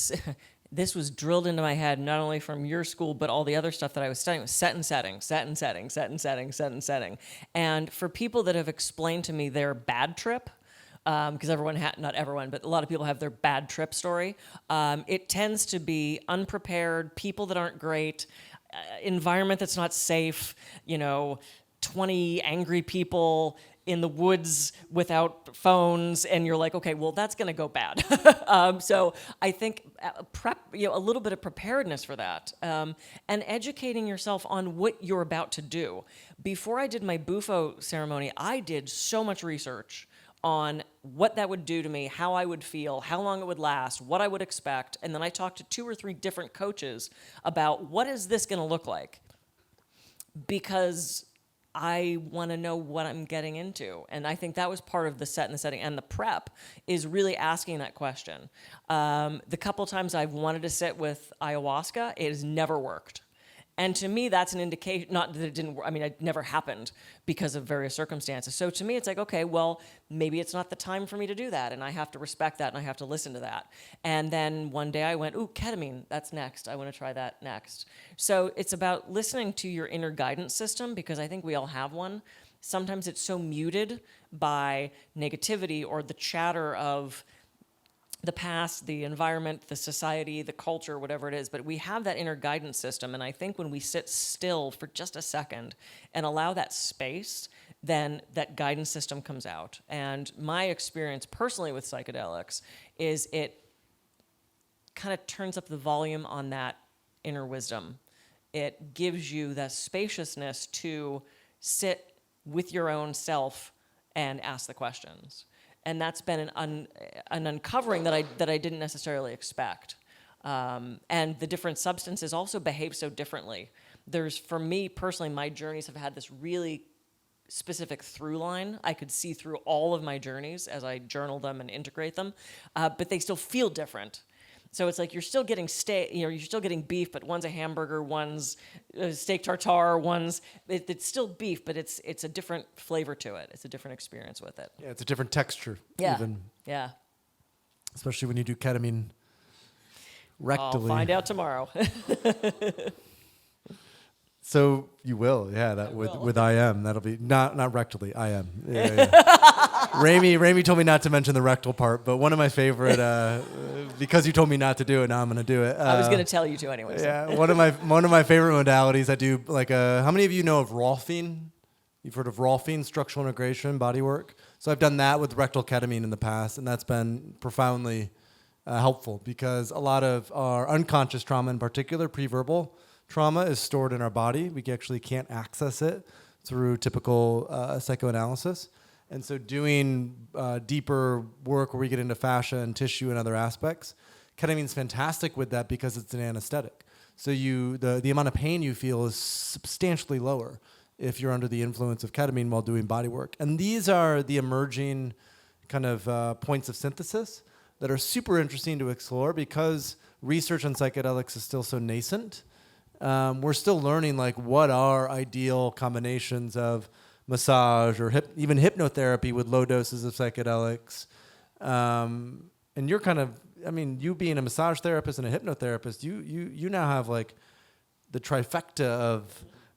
this was drilled into my head not only from your school but all the other stuff that I was studying was set and setting, set and setting, set and setting, set and setting. And for people that have explained to me their bad trip, because not everyone, but a lot of people have their bad trip story. It tends to be unprepared, people that aren't great, environment that's not safe, 20 angry people in the woods without phones, and you're like, okay, well, that's going to go bad. So I think a little bit of preparedness for that, and educating yourself on what you're about to do. Before I did my Bufo ceremony, I did so much research on what that would do to me, how I would feel, how long it would last, what I would expect, and then I talked to 2 or 3 different coaches about what is this going to look like, because I want to know what I'm getting into. And I think that was part of the set and the setting, and the prep is really asking that question. The couple times I've wanted to sit with ayahuasca, it has never worked. And to me, that's an indication, not that it didn't work, it never happened because of various circumstances. So to me, it's like, okay, well, maybe it's not the time for me to do that, and I have to respect that, and I have to listen to that. And then one day I went, ooh, ketamine, that's next. I want to try that next. So it's about listening to your inner guidance system, because I think we all have one. Sometimes it's so muted by negativity or the chatter of the past, the environment, the society, the culture, whatever it is, but we have that inner guidance system. And I think when we sit still for just a second and allow that space, then that guidance system comes out. And my experience personally with psychedelics is it kind of turns up the volume on that inner wisdom. It gives you that spaciousness to sit with your own self and ask the questions. And that's been an uncovering that I didn't necessarily expect. And the different substances also behave so differently. For me personally, my journeys have had this really specific through line. I could see through all of my journeys as I journal them and integrate them, but they still feel different. So it's like you're still getting you're still getting beef, but one's a hamburger, one's a steak tartare, it's still beef, but it's a different flavor to it. It's a different experience with it. Yeah, it's a different texture. Yeah. Even. Yeah. Especially when you do ketamine rectally. I'll find out tomorrow. So you will, yeah. That will. with IM, that'll be not rectally. IM. Yeah. Remi told me not to mention the rectal part, but one of my favorite, because you told me not to do it, now I'm going to do it. I was going to tell you to anyway. So. Yeah, one of my favorite modalities. I do how many of you know of Rolfing? You've heard of Rolfing, structural integration, body work. So I've done that with rectal ketamine in the past, and that's been profoundly helpful, because a lot of our unconscious trauma, in particular pre-verbal trauma, is stored in our body. We actually can't access it through typical psychoanalysis. And so doing deeper work where we get into fascia and tissue and other aspects, ketamine's fantastic with that because it's an anesthetic. So the amount of pain you feel is substantially lower if you're under the influence of ketamine while doing body work. And these are the emerging kind of points of synthesis that are super interesting to explore, because research on psychedelics is still so nascent. We're still learning what are ideal combinations of massage or even hypnotherapy with low doses of psychedelics. And you're kind of, you being a massage therapist and a hypnotherapist, you now have the trifecta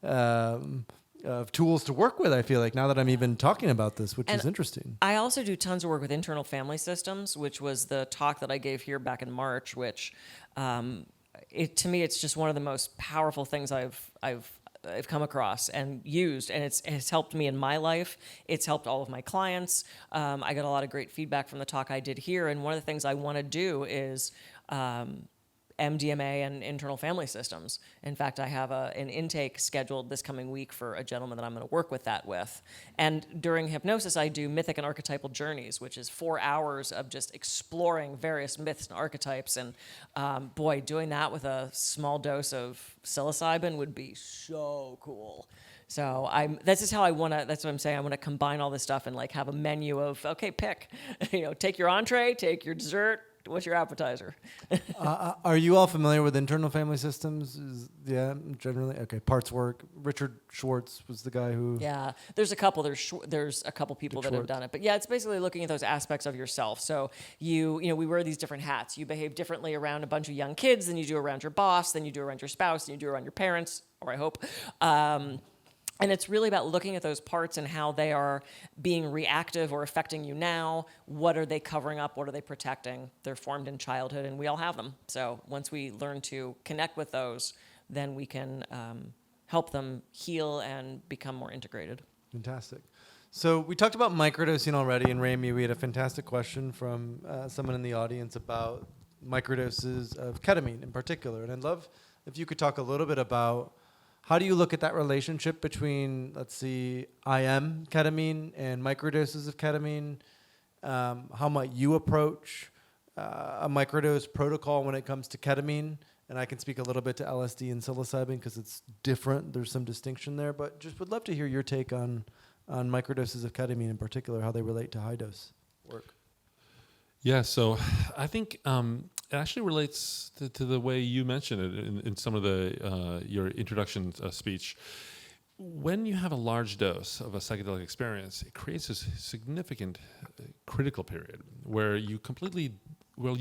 of tools to work with, I feel like, now that I'm even talking about this, which is interesting. I also do tons of work with internal family systems, which was the talk that I gave here back in March, which to me, it's just one of the most powerful things I've come across and used, and it's helped me in my life. It's helped all of my clients. I got a lot of great feedback from the talk I did here, and one of the things I want to do is MDMA and internal family systems. In fact, I have an intake scheduled this coming week for a gentleman that I'm going to work with that with. And during hypnosis, I do mythic and archetypal journeys, which is 4 hours of just exploring various myths and archetypes. And boy, doing that with a small dose of psilocybin would be so cool. So that's just how I want to, that's what I'm saying. I want to combine all this stuff and have a menu of, okay, pick, take your entree, take your dessert, What's your appetizer? Are you all familiar with internal family systems? Yeah, generally. Okay, parts work. Richard Schwartz was the guy who. Yeah, there's a couple. There's a couple people that have Schwartz. done it, but yeah, it's basically looking at those aspects of yourself. So we wear these different hats. You behave differently around a bunch of young kids than you do around your boss, than you do around your spouse, than you do around your parents, or I hope. And it's really about looking at those parts and how they are being reactive or affecting you now. What are they covering up? What are they protecting? They're formed in childhood, and we all have them. So once we learn to connect with those, then we can help them heal and become more integrated. Fantastic. So we talked about microdosing already, and Remi, we had a fantastic question from someone in the audience about microdoses of ketamine in particular. And I'd love if you could talk a little bit about how do you look at that relationship between, let's see, IM ketamine and microdoses of ketamine? How might you approach a microdose protocol when it comes to ketamine? And I can speak a little bit to LSD and psilocybin because it's different. There's some distinction there, but just would love to hear your take on microdoses of ketamine in particular, how they relate to high dose work. Yeah, so I think it actually relates to the way you mentioned it in some of your introduction speech. When you have a large dose of a psychedelic experience, it creates this significant critical period where you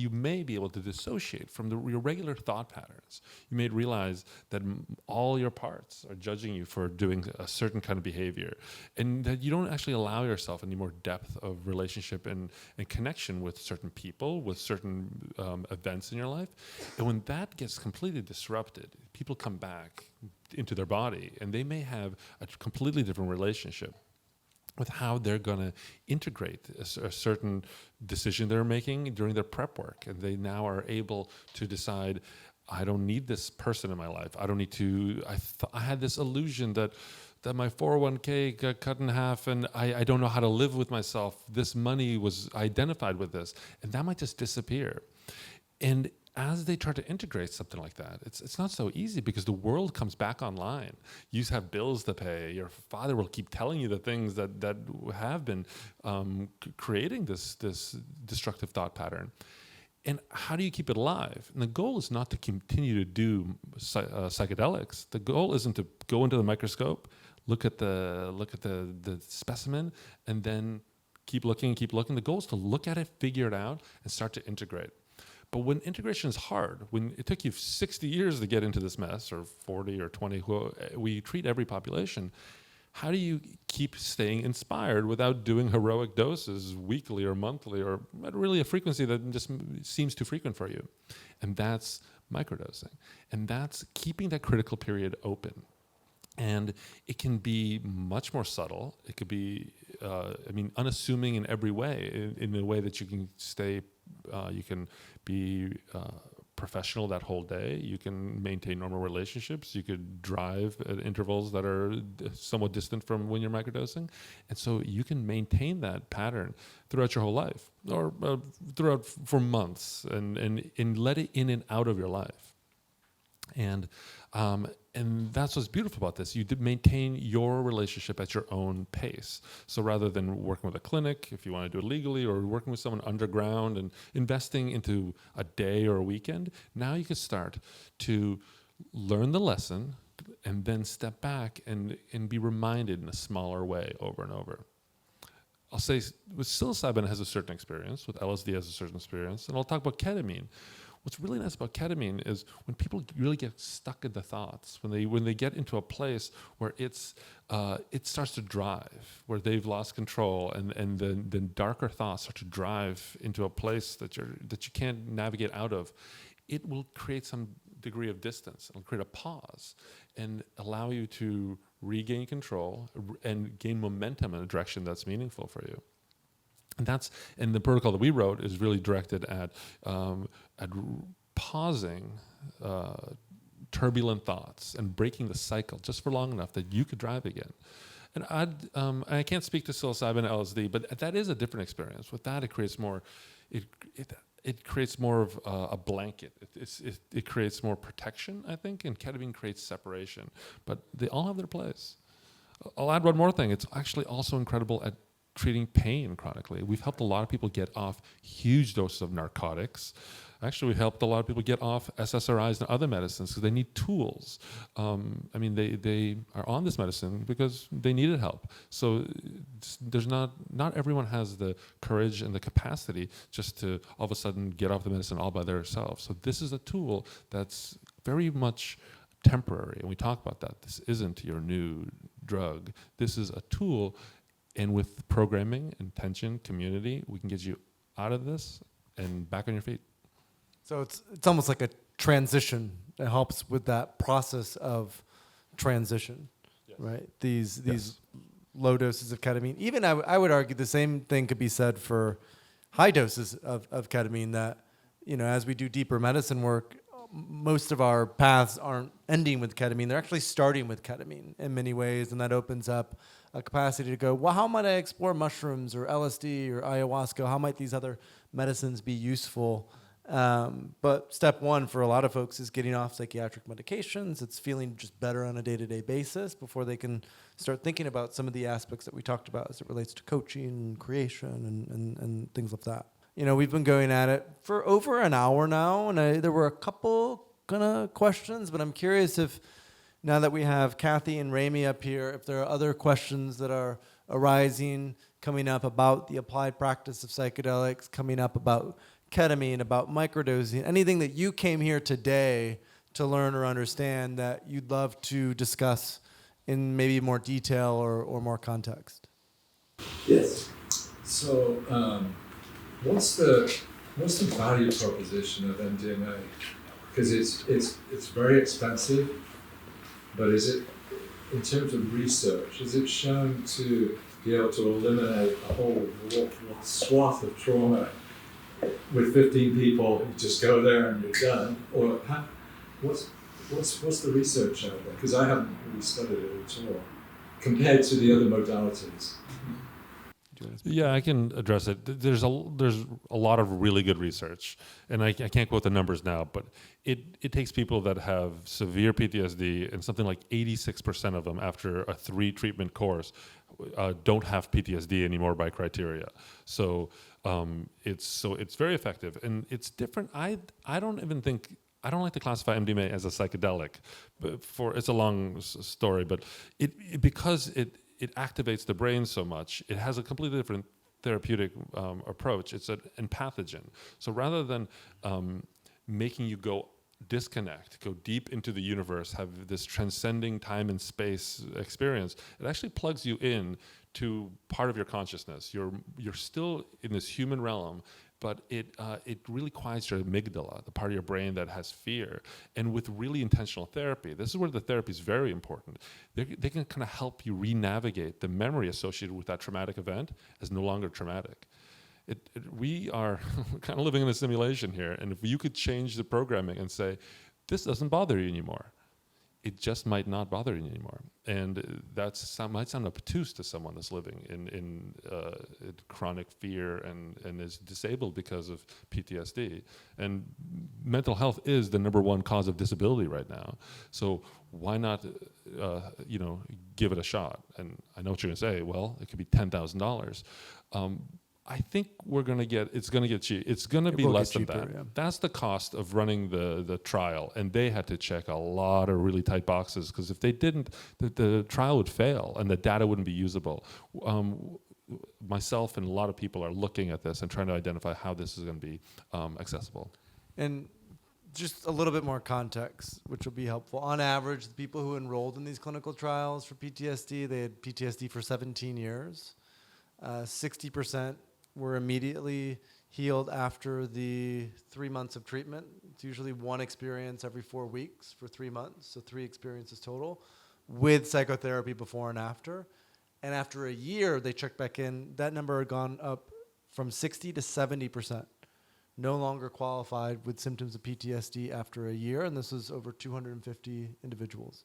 may be able to dissociate from your regular thought patterns. You may realize that all your parts are judging you for doing a certain kind of behavior, and that you don't actually allow yourself any more depth of relationship and connection with certain people, with certain events in your life. And when that gets completely disrupted, people come back into their body, and they may have a completely different relationship with how they're going to integrate a certain decision they're making during their prep work. And they now are able to decide, I don't need this person in my life. I don't need to, I had this illusion that my 401k got cut in half and I don't know how to live with myself. This money was identified with this. And that might just disappear. And as they try to integrate something like that, it's not so easy because the world comes back online. You have bills to pay. Your father will keep telling you the things that have been creating this destructive thought pattern. And how do you keep it alive? And the goal is not to continue to do psychedelics. The goal isn't to go into the microscope, look at the specimen, and then keep looking. The goal is to look at it, figure it out, and start to integrate. But when integration is hard, when it took you 60 years to get into this mess, or 40 or 20, we treat every population, how do you keep staying inspired without doing heroic doses weekly or monthly or at really a frequency that just seems too frequent for you? And that's microdosing. And that's keeping that critical period open. And it can be much more subtle. It could be, unassuming in every way, in a way that you can stay, you can be professional that whole day. You can maintain normal relationships. You could drive at intervals that are somewhat distant from when you're microdosing. And so you can maintain that pattern throughout your whole life or throughout for months and let it in and out of your life. And that's what's beautiful about this. You did maintain your relationship at your own pace. So rather than working with a clinic, if you want to do it legally, or working with someone underground and investing into a day or a weekend, now you can start to learn the lesson and then step back and be reminded in a smaller way over and over. I'll say with psilocybin it has a certain experience, with LSD has a certain experience, and I'll talk about ketamine. What's really nice about ketamine is when people really get stuck in the thoughts, when they get into a place where it starts to drive, where they've lost control, and then darker thoughts start to drive into a place that you can't navigate out of, it will create some degree of distance. It'll create a pause and allow you to regain control and gain momentum in a direction that's meaningful for you. And the protocol that we wrote is really directed at pausing turbulent thoughts and breaking the cycle just for long enough that you could drive again. And I can't speak to psilocybin and LSD, but that is a different experience. With that, it creates more. It creates more of a blanket. It creates more protection, I think, and ketamine creates separation. But they all have their place. I'll add one more thing. It's actually also incredible at treating pain chronically. We've helped a lot of people get off huge doses of narcotics. Actually, we helped a lot of people get off SSRIs and other medicines because they need tools. I mean, they are on this medicine because they needed help. So there's not everyone has the courage and the capacity just to all of a sudden get off the medicine all by themselves. So this is a tool that's very much temporary, and we talk about that. This isn't your new drug. This is a tool, and with programming, intention, community, we can get you out of this and back on your feet. So it's almost like a transition. It helps with that process of transition, yes. Right? These low doses of ketamine. Even I would argue the same thing could be said for high doses of ketamine. That, you know, as we do deeper medicine work, most of our paths aren't ending with ketamine. They're actually starting with ketamine in many ways, and that opens up a capacity to go, well, how might I explore mushrooms or LSD or ayahuasca? How might these other medicines be useful? But step one for a lot of folks is getting off psychiatric medications. It's feeling just better on a day-to-day basis before they can start thinking about some of the aspects that we talked about as it relates to coaching, creation, and things like that. You know, we've been going at it for over an hour now, and there were a couple kind of questions, but I'm curious if, now that we have Kathy and Remi up here, if there are other questions that are arising, coming up about the applied practice of psychedelics, coming up about ketamine, about microdosing, anything that you came here today to learn or understand that you'd love to discuss in maybe more detail or more context. Yes. So, what's the value proposition of MDMA? Because it's very expensive, but is it, in terms of research, is it shown to be able to eliminate a whole swath of trauma with 15 people? You just go there and you're done, or what's the research out there? Because I haven't really studied it at all compared to the other modalities. Yeah, I can address it. There's a lot of really good research, and I can't quote the numbers now, but it takes people that have severe PTSD, and something like 86% of them after a 3 treatment course don't have PTSD anymore by criteria. So it's very effective, and it's different. I don't like to classify MDMA as a psychedelic, but it's a long story, but because it activates the brain so much, it has a completely different therapeutic approach. It's an empathogen. So rather than making you go deep into the universe, have this transcending time and space experience, it actually plugs you in to part of your consciousness. You're still in this human realm, but it really quiets your amygdala, the part of your brain that has fear. And with really intentional therapy, this is where the therapy is very important. They can kind of help you re-navigate the memory associated with that traumatic event as no longer traumatic. We are kind of living in a simulation here, and if you could change the programming and say, this doesn't bother you anymore, it just might not bother you anymore. And that might sound obtuse to someone that's living in chronic fear and is disabled because of PTSD. And mental health is the #1 cause of disability right now. So why not, give it a shot? And I know what you're going to say. Well, it could be $10,000. I think it's going to get cheap. It's going to be less than that. Yeah. That's the cost of running the trial. And they had to check a lot of really tight boxes, because if they didn't, the trial would fail and the data wouldn't be usable. Myself and a lot of people are looking at this and trying to identify how this is going to be accessible. And just a little bit more context, which will be helpful. On average, the people who enrolled in these clinical trials for PTSD, they had PTSD for 17 years. 60% were immediately healed after the 3 months of treatment. It's usually one experience every 4 weeks for 3 months, so 3 experiences total, with psychotherapy before and after. And after a year, they checked back in. That number had gone up from 60 to 70%. No longer qualified with symptoms of PTSD after a year, and this was over 250 individuals.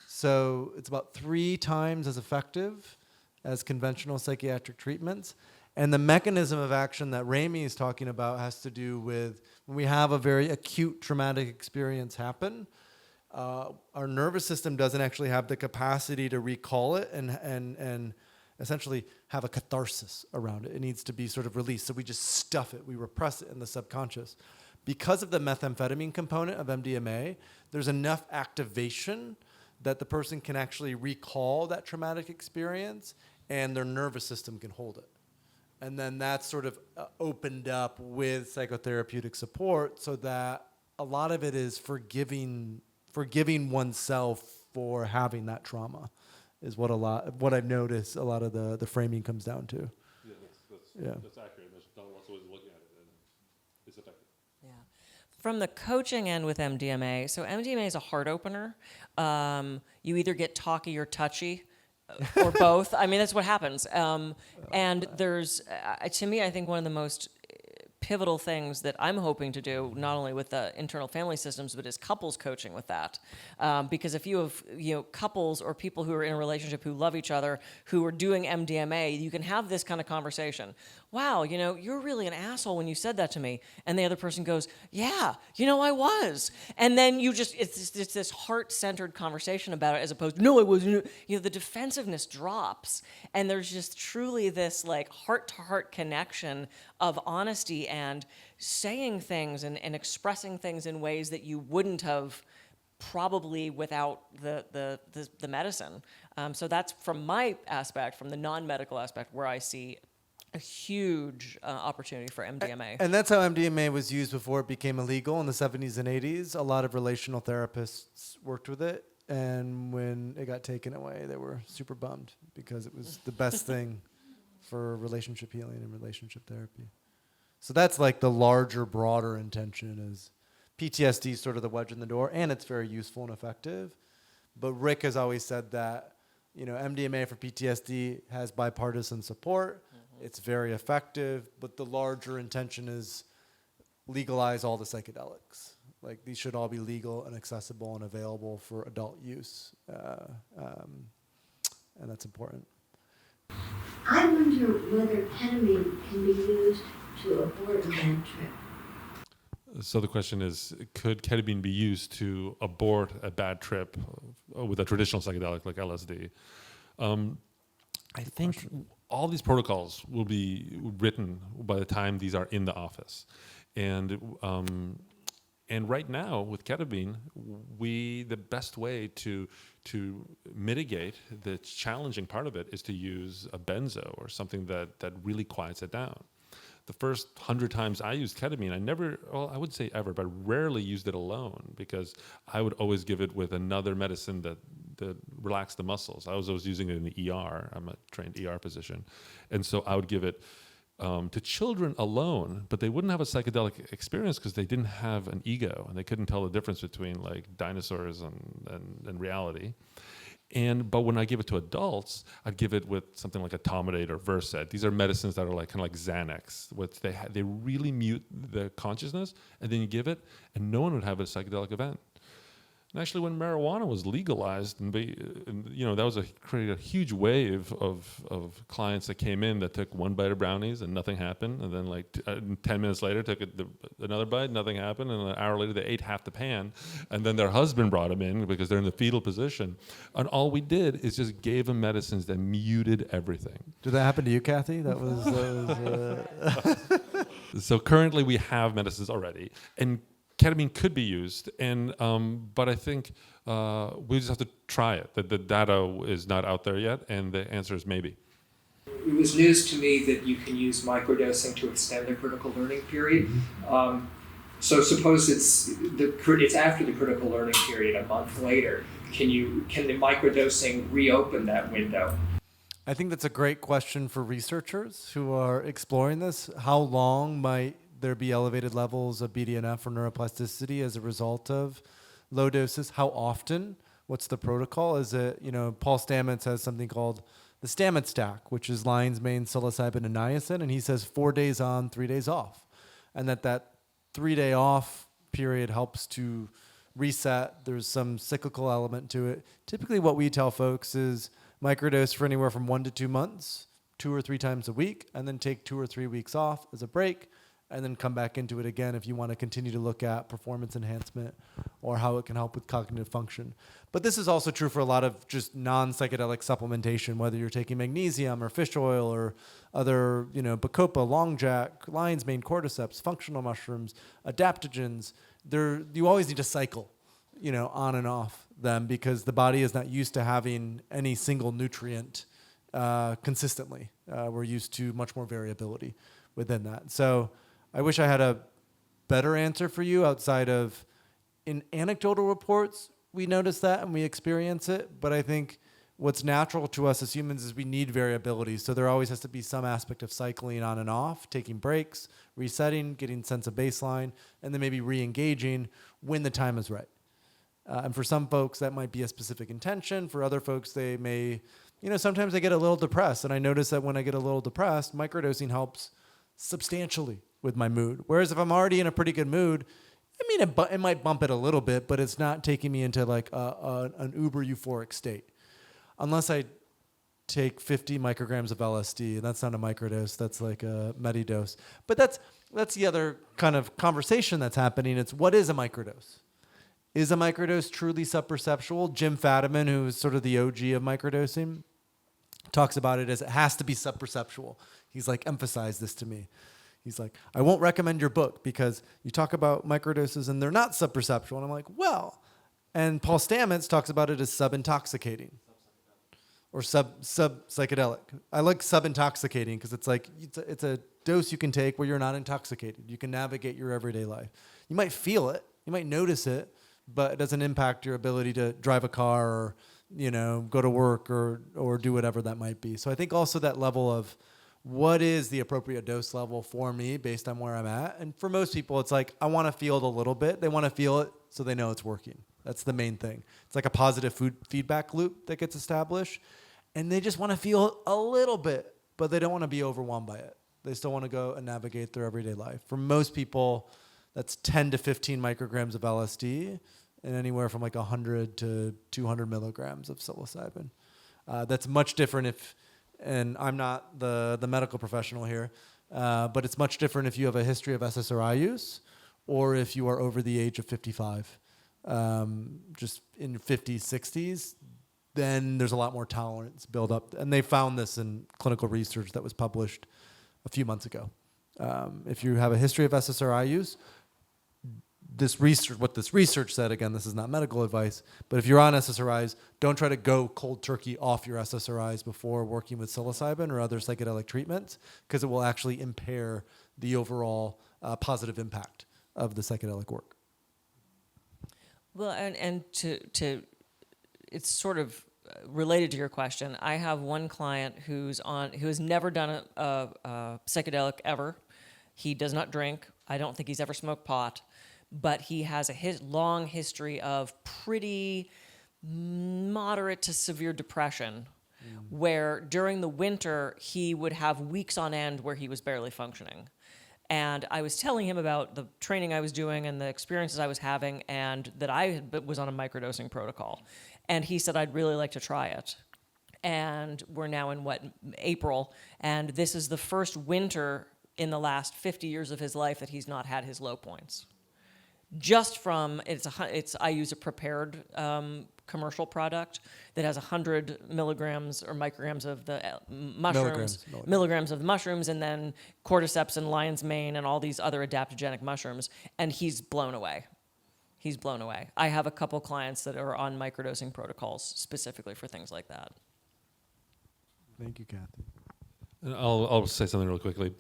So it's about 3 times as effective as conventional psychiatric treatments. And the mechanism of action that Remi is talking about has to do with when we have a very acute traumatic experience happen, our nervous system doesn't actually have the capacity to recall it and essentially have a catharsis around it. It needs to be sort of released. So we just stuff it. We repress it in the subconscious. Because of the methamphetamine component of MDMA, there's enough activation that the person can actually recall that traumatic experience and their nervous system can hold it. And then that's sort of opened up with psychotherapeutic support so that a lot of it is forgiving oneself for having that trauma is what I've noticed a lot of the framing comes down to. That's accurate. There's no one's always looking at it, and it's effective. Yeah. From the coaching end with MDMA, so MDMA is a heart opener. You either get talky or touchy, or both. I mean, that's what happens. And there's, to me, I think one of the most pivotal things that I'm hoping to do, not only with the internal family systems, but is couples coaching with that. Because if you have couples or people who are in a relationship who love each other, who are doing MDMA, you can have this kind of conversation. Wow, you're really an asshole when you said that to me. And the other person goes, yeah, I was. And then it's this heart-centered conversation about it as opposed to, no, I wasn't. The defensiveness drops. And there's just truly this like heart-to-heart connection of honesty and saying things and expressing things in ways that you wouldn't have probably without the medicine. So that's from my aspect, from the non-medical aspect, where I see a huge opportunity for MDMA. And that's how MDMA was used before it became illegal in the 70s and 80s. A lot of relational therapists worked with it. And when it got taken away, they were super bummed because it was the best thing for relationship healing and relationship therapy. So that's like the larger, broader intention is PTSD is sort of the wedge in the door, and it's very useful and effective. But Rick has always said that, MDMA for PTSD has bipartisan support. Mm-hmm. It's very effective, but the larger intention is legalize all the psychedelics. Like these should all be legal and accessible and available for adult use, and that's important. I wonder whether ketamine can be used to abort a bad trip. So the question is, could ketamine be used to abort a bad trip with a traditional psychedelic like LSD? I think all these protocols will be written by the time these are in the office. And right now with ketamine, the best way to mitigate the challenging part of it is to use a benzo or something that really quiets it down. The first 100 times I used ketamine, I would say ever, but rarely used it alone because I would always give it with another medicine that relaxed the muscles. I was always using it in the ER. I'm a trained ER physician. And so I would give it to children alone, but they wouldn't have a psychedelic experience because they didn't have an ego and they couldn't tell the difference between like dinosaurs and reality. But when I give it to adults, I'd give it with something like Etomidate or Versed. These are medicines that are like kind of like Xanax, which they really mute the consciousness, and then you give it, and no one would have a psychedelic event. And actually, when marijuana was legalized, that created a huge wave of clients that came in that took one bite of brownies and nothing happened, and then 10 minutes later took another bite, nothing happened, and an hour later they ate half the pan, and then their husband brought them in because they're in the fetal position, and all we did is just gave them medicines that muted everything. Did that happen to you, Kathy? So currently we have medicines already, and ketamine could be used, but I think we just have to try it. The data is not out there yet, and the answer is maybe. It was news to me that you can use microdosing to extend the critical learning period. Mm-hmm. So suppose it's after the critical learning period, a month later. Can the microdosing reopen that window? I think that's a great question for researchers who are exploring this. How long might there be elevated levels of BDNF or neuroplasticity as a result of low doses? How often? What's the protocol? Is it, Paul Stamets has something called the Stamets stack, which is lion's mane, psilocybin, and niacin, and he says 4 days on, 3 days off. And that 3-day off period helps to reset. There's some cyclical element to it. Typically what we tell folks is microdose for anywhere from 1 to 2 months, 2 or 3 times a week, and then take 2 or 3 weeks off as a break, and then come back into it again if you want to continue to look at performance enhancement or how it can help with cognitive function. But this is also true for a lot of just non-psychedelic supplementation, whether you're taking magnesium or fish oil or other, bacopa, long jack, lion's mane, cordyceps, functional mushrooms, adaptogens. You always need to cycle, on and off them, because the body is not used to having any single nutrient consistently. We're used to much more variability within that. So I wish I had a better answer for you outside of, in anecdotal reports, we notice that and we experience it. But I think what's natural to us as humans is we need variability. So there always has to be some aspect of cycling on and off, taking breaks, resetting, getting sense of baseline, and then maybe re-engaging when the time is right. And for some folks, that might be a specific intention. For other folks, they may, sometimes they get a little depressed. And I notice that when I get a little depressed, microdosing helps substantially with my mood. Whereas if I'm already in a pretty good mood, it might bump it a little bit, but it's not taking me into like an uber euphoric state. Unless I take 50 micrograms of LSD, and that's not a microdose, that's like a medidose. But that's the other kind of conversation that's happening. It's, what is a microdose? Is a microdose truly subperceptual? Jim Fadiman, who is sort of the OG of microdosing, talks about it as it has to be subperceptual. He's like, emphasize this to me. He's like, I won't recommend your book because you talk about microdoses and they're not subperceptual. And I'm like, well, and Paul Stamets talks about it as subintoxicating or sub-psychedelic. I like subintoxicating because it's like, it's a dose you can take where you're not intoxicated. You can navigate your everyday life. You might feel it, you might notice it, but it doesn't impact your ability to drive a car or, go to work or do whatever that might be. So I think also that level of what is the appropriate dose level for me based on where I'm at. And for most people, it's like, I want to feel it a little bit. They want to feel it so they know it's working. That's the main thing. It's like a positive feedback loop that gets established. And they just want to feel a little bit, but they don't want to be overwhelmed by it. They still want to go and navigate their everyday life. For most people, that's 10 to 15 micrograms of LSD and anywhere from like 100 to 200 milligrams of psilocybin. That's much different and I'm not the medical professional here, but it's much different if you have a history of SSRI use or if you are over the age of 55. Just in 50s, 60s, then there's a lot more tolerance build up. And they found this in clinical research that was published a few months ago. If you have a history of SSRI use, what this research said, again, this is not medical advice, but if you're on SSRIs, don't try to go cold turkey off your SSRIs before working with psilocybin or other psychedelic treatments, because it will actually impair the overall positive impact of the psychedelic work. Well, and to it's sort of related to your question. I have one client who has never done a psychedelic ever. He does not drink. I don't think he's ever smoked pot. But he has a long history of pretty moderate to severe depression, where during the winter he would have weeks on end where he was barely functioning. And I was telling him about the training I was doing and the experiences I was having, and that I was on a microdosing protocol. And he said, I'd really like to try it. And we're now in April, and this is the first winter in the last 50 years of his life that he's not had his low points. Just from I use a prepared commercial product that has 100 milligrams or micrograms of the mushrooms, milligrams of the mushrooms, and then cordyceps and lion's mane and all these other adaptogenic mushrooms, and he's blown away. He's blown away. I have a couple clients that are on microdosing protocols specifically for things like that. Thank you, Kathy. And I'll say something real quickly.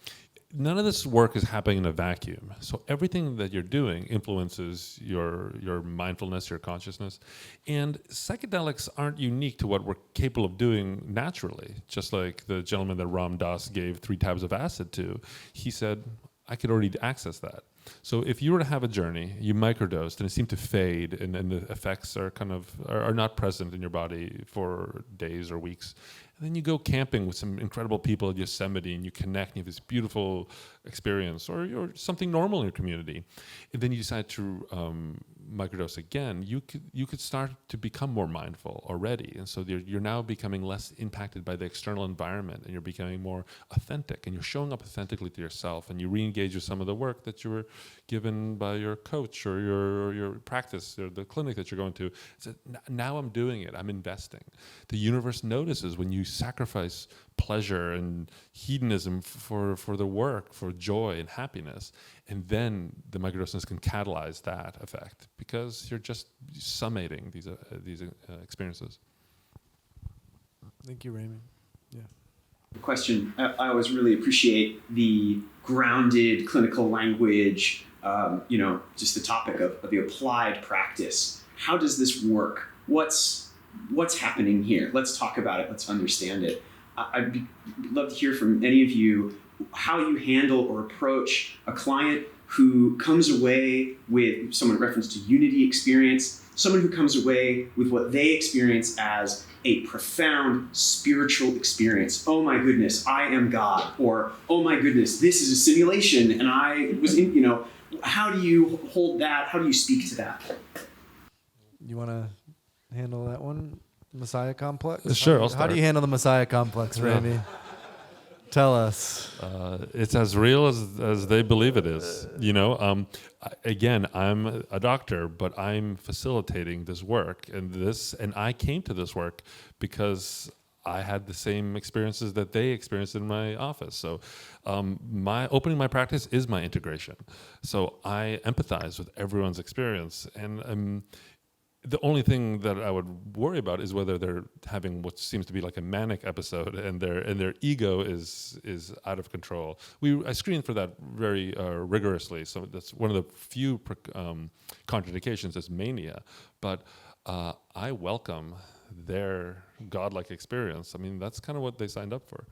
None of this work is happening in a vacuum. So everything that you're doing influences your mindfulness, your consciousness. And psychedelics aren't unique to what we're capable of doing naturally. Just like the gentleman that Ram Dass gave 3 tabs of acid to, he said, I could already access that. So if you were to have a journey, you microdosed, and it seemed to fade, and the effects are not present in your body for days or weeks. And then you go camping with some incredible people at Yosemite, and you connect, and you have this beautiful experience, or something normal in your community. And then you decide to microdose again, you could start to become more mindful already, and so you're now becoming less impacted by the external environment, and you're becoming more authentic, and you're showing up authentically to yourself, and you re-engage with some of the work that you were given by your coach or your practice or the clinic that you're going to. So now I'm doing it. I'm investing. The universe notices when you sacrifice pleasure and hedonism for the work, for joy and happiness, and then the microdosing can catalyze that effect because you're just summating these experiences. Thank you, Remi. Yeah. Question. I always really appreciate the grounded clinical language, just the topic of the applied practice. How does this work? What's happening here? Let's talk about it. Let's understand it. I'd love to hear from any of you how you handle or approach a client who comes away with someone referenced to unity experience, someone who comes away with what they experience as a profound spiritual experience. Oh my goodness, I am God. Or, oh my goodness, this is a simulation and I was in, how do you hold that? How do you speak to that? You want to handle that one? Messiah complex? Sure, I'll How start. do you handle the Messiah complex, Remi? Tell us. It's as real as they believe it is. Again, I'm a doctor, but I'm facilitating this work, and I came to this work because I had the same experiences that they experienced in my office. So, my opening my practice is my integration. So I empathize with everyone's experience, and the only thing that I would worry about is whether they're having what seems to be like a manic episode, and their ego is out of control. I screen for that very rigorously, so that's one of the few contraindications is mania. But I welcome their godlike experience. I mean, that's kind of what they signed up for.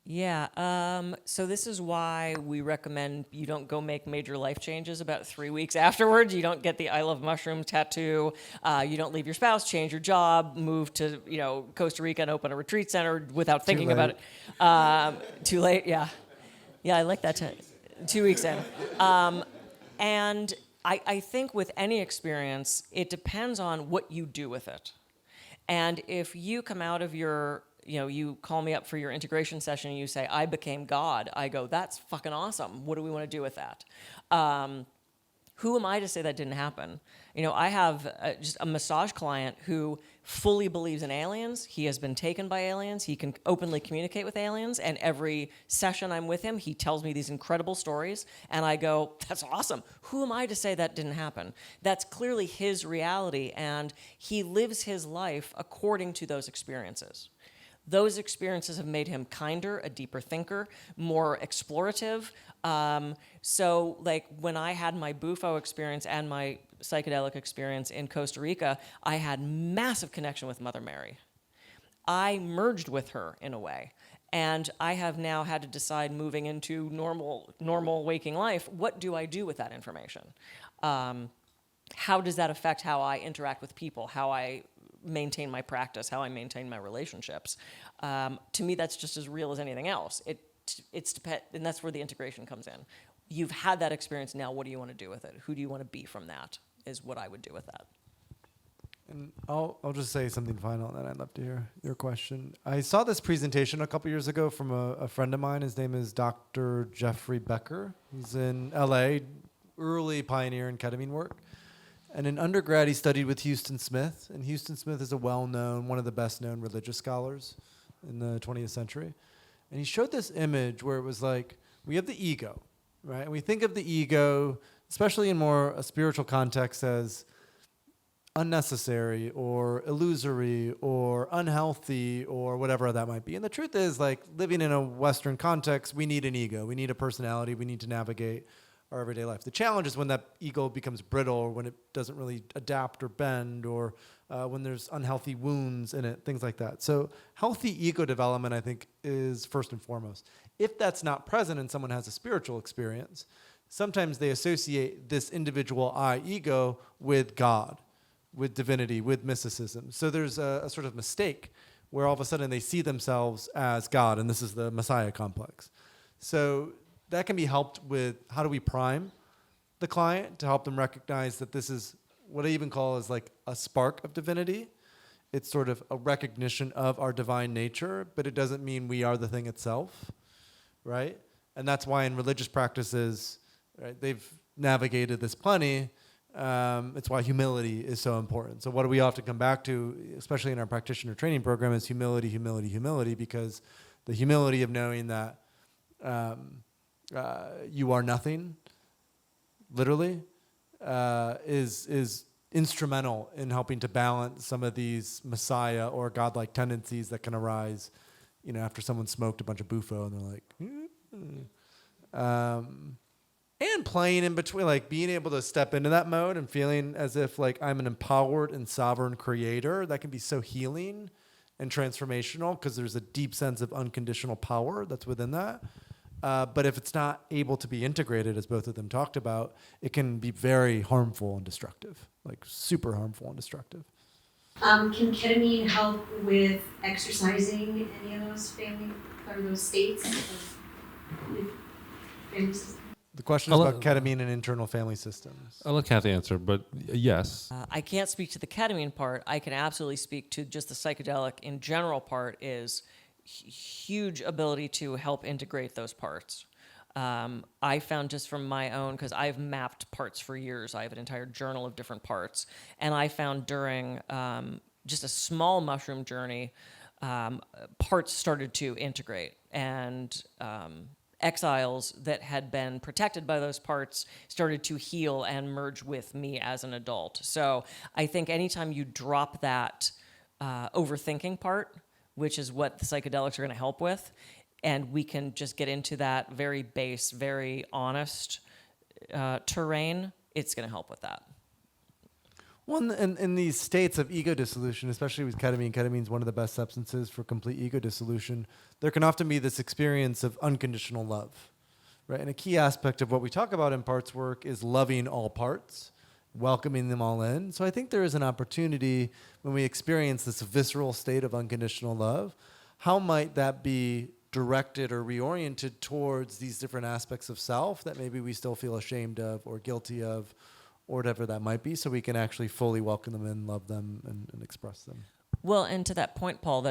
Yeah, so this is why we recommend you don't go make major life changes about 3 weeks afterwards. You don't get the I love mushrooms tattoo. You don't leave your spouse, change your job, move to Costa Rica and open a retreat center without thinking about it. Too late, yeah. Yeah, I like that. 2 weeks in. And I think with any experience, it depends on what you do with it. And if you come out of your you call me up for your integration session and you say, I became God. I go, that's fucking awesome. What do we want to do with that? Who am I to say that didn't happen? I have just a massage client who fully believes in aliens. He has been taken by aliens. He can openly communicate with aliens. And every session I'm with him, he tells me these incredible stories. And I go, that's awesome. Who am I to say that didn't happen? That's clearly his reality. And he lives his life according to those experiences. Those experiences have made him kinder, a deeper thinker, more explorative. So like when I had my Bufo experience and my psychedelic experience in Costa Rica, I had massive connection with Mother Mary. I merged with her in a way. And I have now had to decide moving into normal waking life, what do I do with that information? How does that affect how I interact with people, how I maintain my practice, how I maintain my relationships? To me, that's just as real as anything else. And that's where the integration comes in. You've had that experience, now what do you want to do with it? Who do you want to be from that, is what I would do with that. And I'll just say something final, and then I'd love to hear your question. I saw this presentation a couple years ago from a friend of mine. His name is Dr. Jeffrey Becker. He's in LA, early pioneer in ketamine work. And in undergrad, he studied with Houston Smith. And Houston Smith is a well-known, one of the best-known religious scholars in the 20th century. And he showed this image where it was like, we have the ego, right? And we think of the ego, especially in more a spiritual context, as unnecessary or illusory or unhealthy or whatever that might be. And the truth is, like, living in a Western context, we need an ego. We need a personality. We need to navigate our everyday life. The challenge is when that ego becomes brittle, or when it doesn't really adapt or bend, or when there's unhealthy wounds in it, things like that. So healthy ego development, I think, is first and foremost. If that's not present and someone has a spiritual experience, sometimes they associate this individual I, ego, with God, with divinity, with mysticism. So there's a sort of mistake where all of a sudden they see themselves as God, and this is the Messiah complex. So that can be helped with how do we prime the client to help them recognize that this is what I even call is like a spark of divinity. It's sort of a recognition of our divine nature, but it doesn't mean we are the thing itself, right? And that's why in religious practices, right, they've navigated this plenty. It's why humility is so important. So what do we often come back to, especially in our practitioner training program, is humility, humility, humility, because the humility of knowing that you are nothing, literally, is instrumental in helping to balance some of these messiah or godlike tendencies that can arise, you know, after someone smoked a bunch of bufo and they're like, and playing in between, like being able to step into that mode and feeling as if like I'm an empowered and sovereign creator, that can be so healing and transformational because there's a deep sense of unconditional power that's within that. But if it's not able to be integrated, as both of them talked about, it can be very harmful and destructive, like super harmful and destructive. Can ketamine help with exercising any of those family or those states of family system? The question is about ketamine and internal family systems. I'll let Kathy answer, but yes. I can't speak to the ketamine part. I can absolutely speak to just the psychedelic in general part is huge ability to help integrate those parts. I found just from my own, because I've mapped parts for years, I have an entire journal of different parts, and I found during just a small mushroom journey, parts started to integrate, and exiles that had been protected by those parts started to heal and merge with me as an adult. So I think anytime you drop that overthinking part, which is what the psychedelics are going to help with, and we can just get into that very base, very honest terrain, it's going to help with that. Well, in these states of ego dissolution, especially with ketamine, ketamine is one of the best substances for complete ego dissolution. There can often be this experience of unconditional love, right? And a key aspect of what we talk about in parts work is loving all parts, welcoming them all in. So I think there is an opportunity when we experience this visceral state of unconditional love, how might that be directed or reoriented towards these different aspects of self that maybe we still feel ashamed of or guilty of, or whatever that might be, so we can actually fully welcome them in, love them, and express them. Well, and to that point, Paul,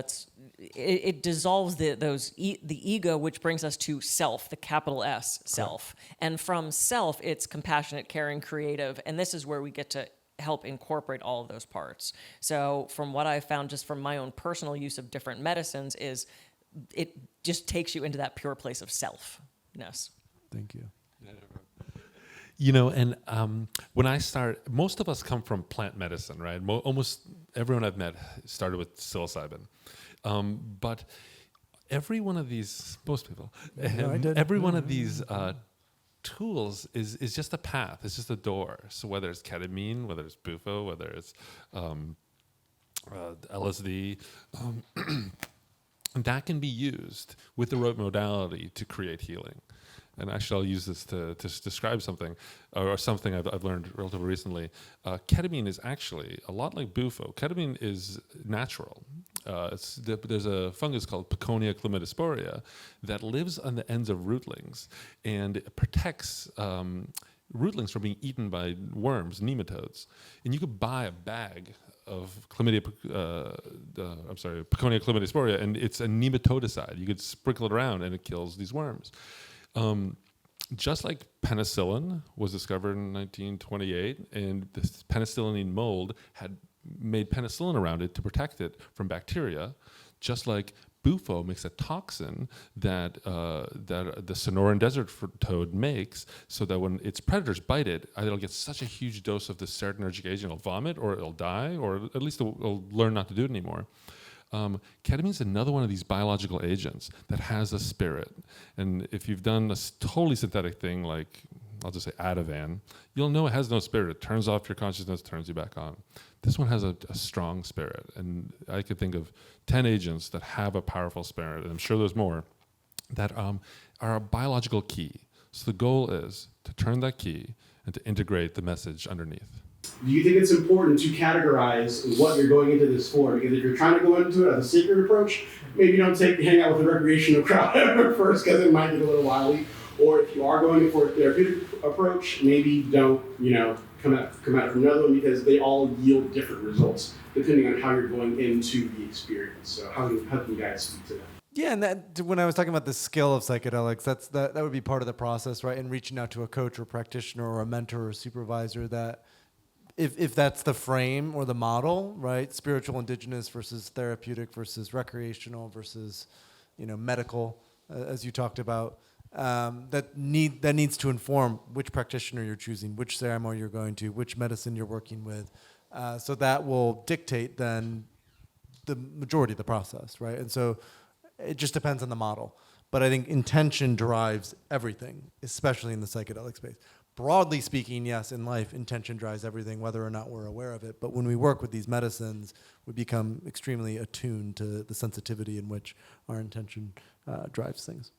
it dissolves the ego, which brings us to self, the capital S, self. Correct. And from self, it's compassionate, caring, creative, and this is where we get to help incorporate all of those parts. So from what I found just from my own personal use of different medicines is it just takes you into that pure place of selfness. Thank you. You know, and when I start, most of us come from plant medicine, right? Almost everyone I've met started with psilocybin. But every one of these, most people, every one of these tools is just a path. It's just a door. So whether it's ketamine, whether it's bufo, whether it's LSD, that can be used with the right modality to create healing. And actually, I'll use this to describe something, or something I've learned relatively recently. Ketamine is actually a lot like bufo. Ketamine is natural. There's a fungus called Piconia chlamydospora that lives on the ends of rootlings, and it protects rootlings from being eaten by worms, nematodes. And you could buy a bag of Piconia chlamydospora, and it's a nematodicide. You could sprinkle it around, and it kills these worms. Just like penicillin was discovered in 1928, and this penicillinine mold had made penicillin around it to protect it from bacteria, just like bufo makes a toxin that the Sonoran desert toad makes, so that when its predators bite it, either it'll get such a huge dose of this serotonergic agent, it'll vomit, or it'll die, or at least it'll learn not to do it anymore. Ketamine is another one of these biological agents that has a spirit. And if you've done a totally synthetic thing like, I'll just say Ativan, you'll know it has no spirit. It turns off your consciousness, turns you back on. This one has a strong spirit. And I could think of 10 agents that have a powerful spirit, and I'm sure there's more, that are a biological key. So the goal is to turn that key and to integrate the message underneath. Do you think it's important to categorize what you're going into this for? Because if you're trying to go into it as a sacred approach, maybe you don't hang out with the recreational crowd first because it might get a little wily. Or if you are going for a therapeutic approach, maybe don't, come at it from another one, because they all yield different results depending on how you're going into the experience. So how can you guys speak to that? Yeah, and that, when I was talking about the skill of psychedelics, that would be part of the process, right? And reaching out to a coach or practitioner or a mentor or supervisor, that if that's the frame or the model, right? Spiritual, indigenous versus therapeutic versus recreational versus, medical, as you talked about. That needs to inform which practitioner you're choosing, which ceremony you're going to, which medicine you're working with. So that will dictate then the majority of the process, right? And so it just depends on the model. But I think intention drives everything, especially in the psychedelic space. Broadly speaking, yes, in life, intention drives everything, whether or not we're aware of it. But when we work with these medicines, we become extremely attuned to the sensitivity in which our intention drives things.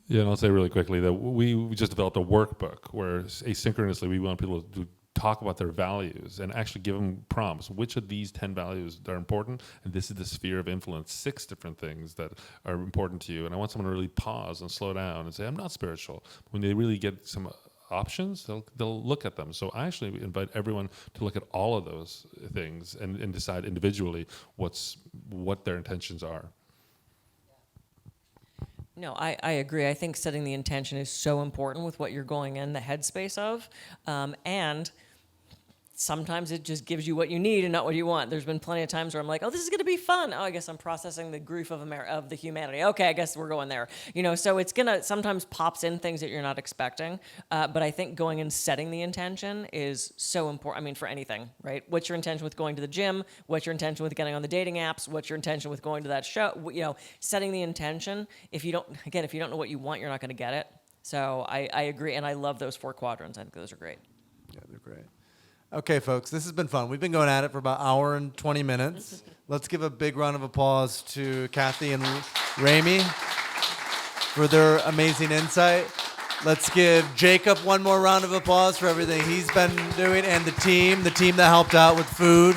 Yeah, and I'll say really quickly that we just developed a workbook where asynchronously we want people to talk about their values and actually give them prompts. Which of these 10 values are important? And this is the sphere of influence, 6 different things that are important to you. And I want someone to really pause and slow down and say, I'm not spiritual. When they really get some options, they'll look at them. So I actually invite everyone to look at all of those things and decide individually what their intentions are. No, I agree. I think setting the intention is so important with what you're going in the headspace of. And sometimes it just gives you what you need and not what you want. There's been plenty of times where I'm like, oh, this is going to be fun. Oh, I guess I'm processing the grief of the humanity. Okay, I guess we're going there. So it's going to sometimes pops in things that you're not expecting. But I think going and setting the intention is so important. I mean, for anything, right? What's your intention with going to the gym? What's your intention with getting on the dating apps? What's your intention with going to that show? Setting the intention. If you don't know what you want, you're not going to get it. So I agree. And I love those 4 quadrants. I think those are great. Yeah, they're great. Okay, folks, this has been fun. We've been going at it for about an hour and 20 minutes. Let's give a big round of applause to Kathy and Remi for their amazing insight. Let's give Jacob one more round of applause for everything he's been doing, and the team that helped out with food.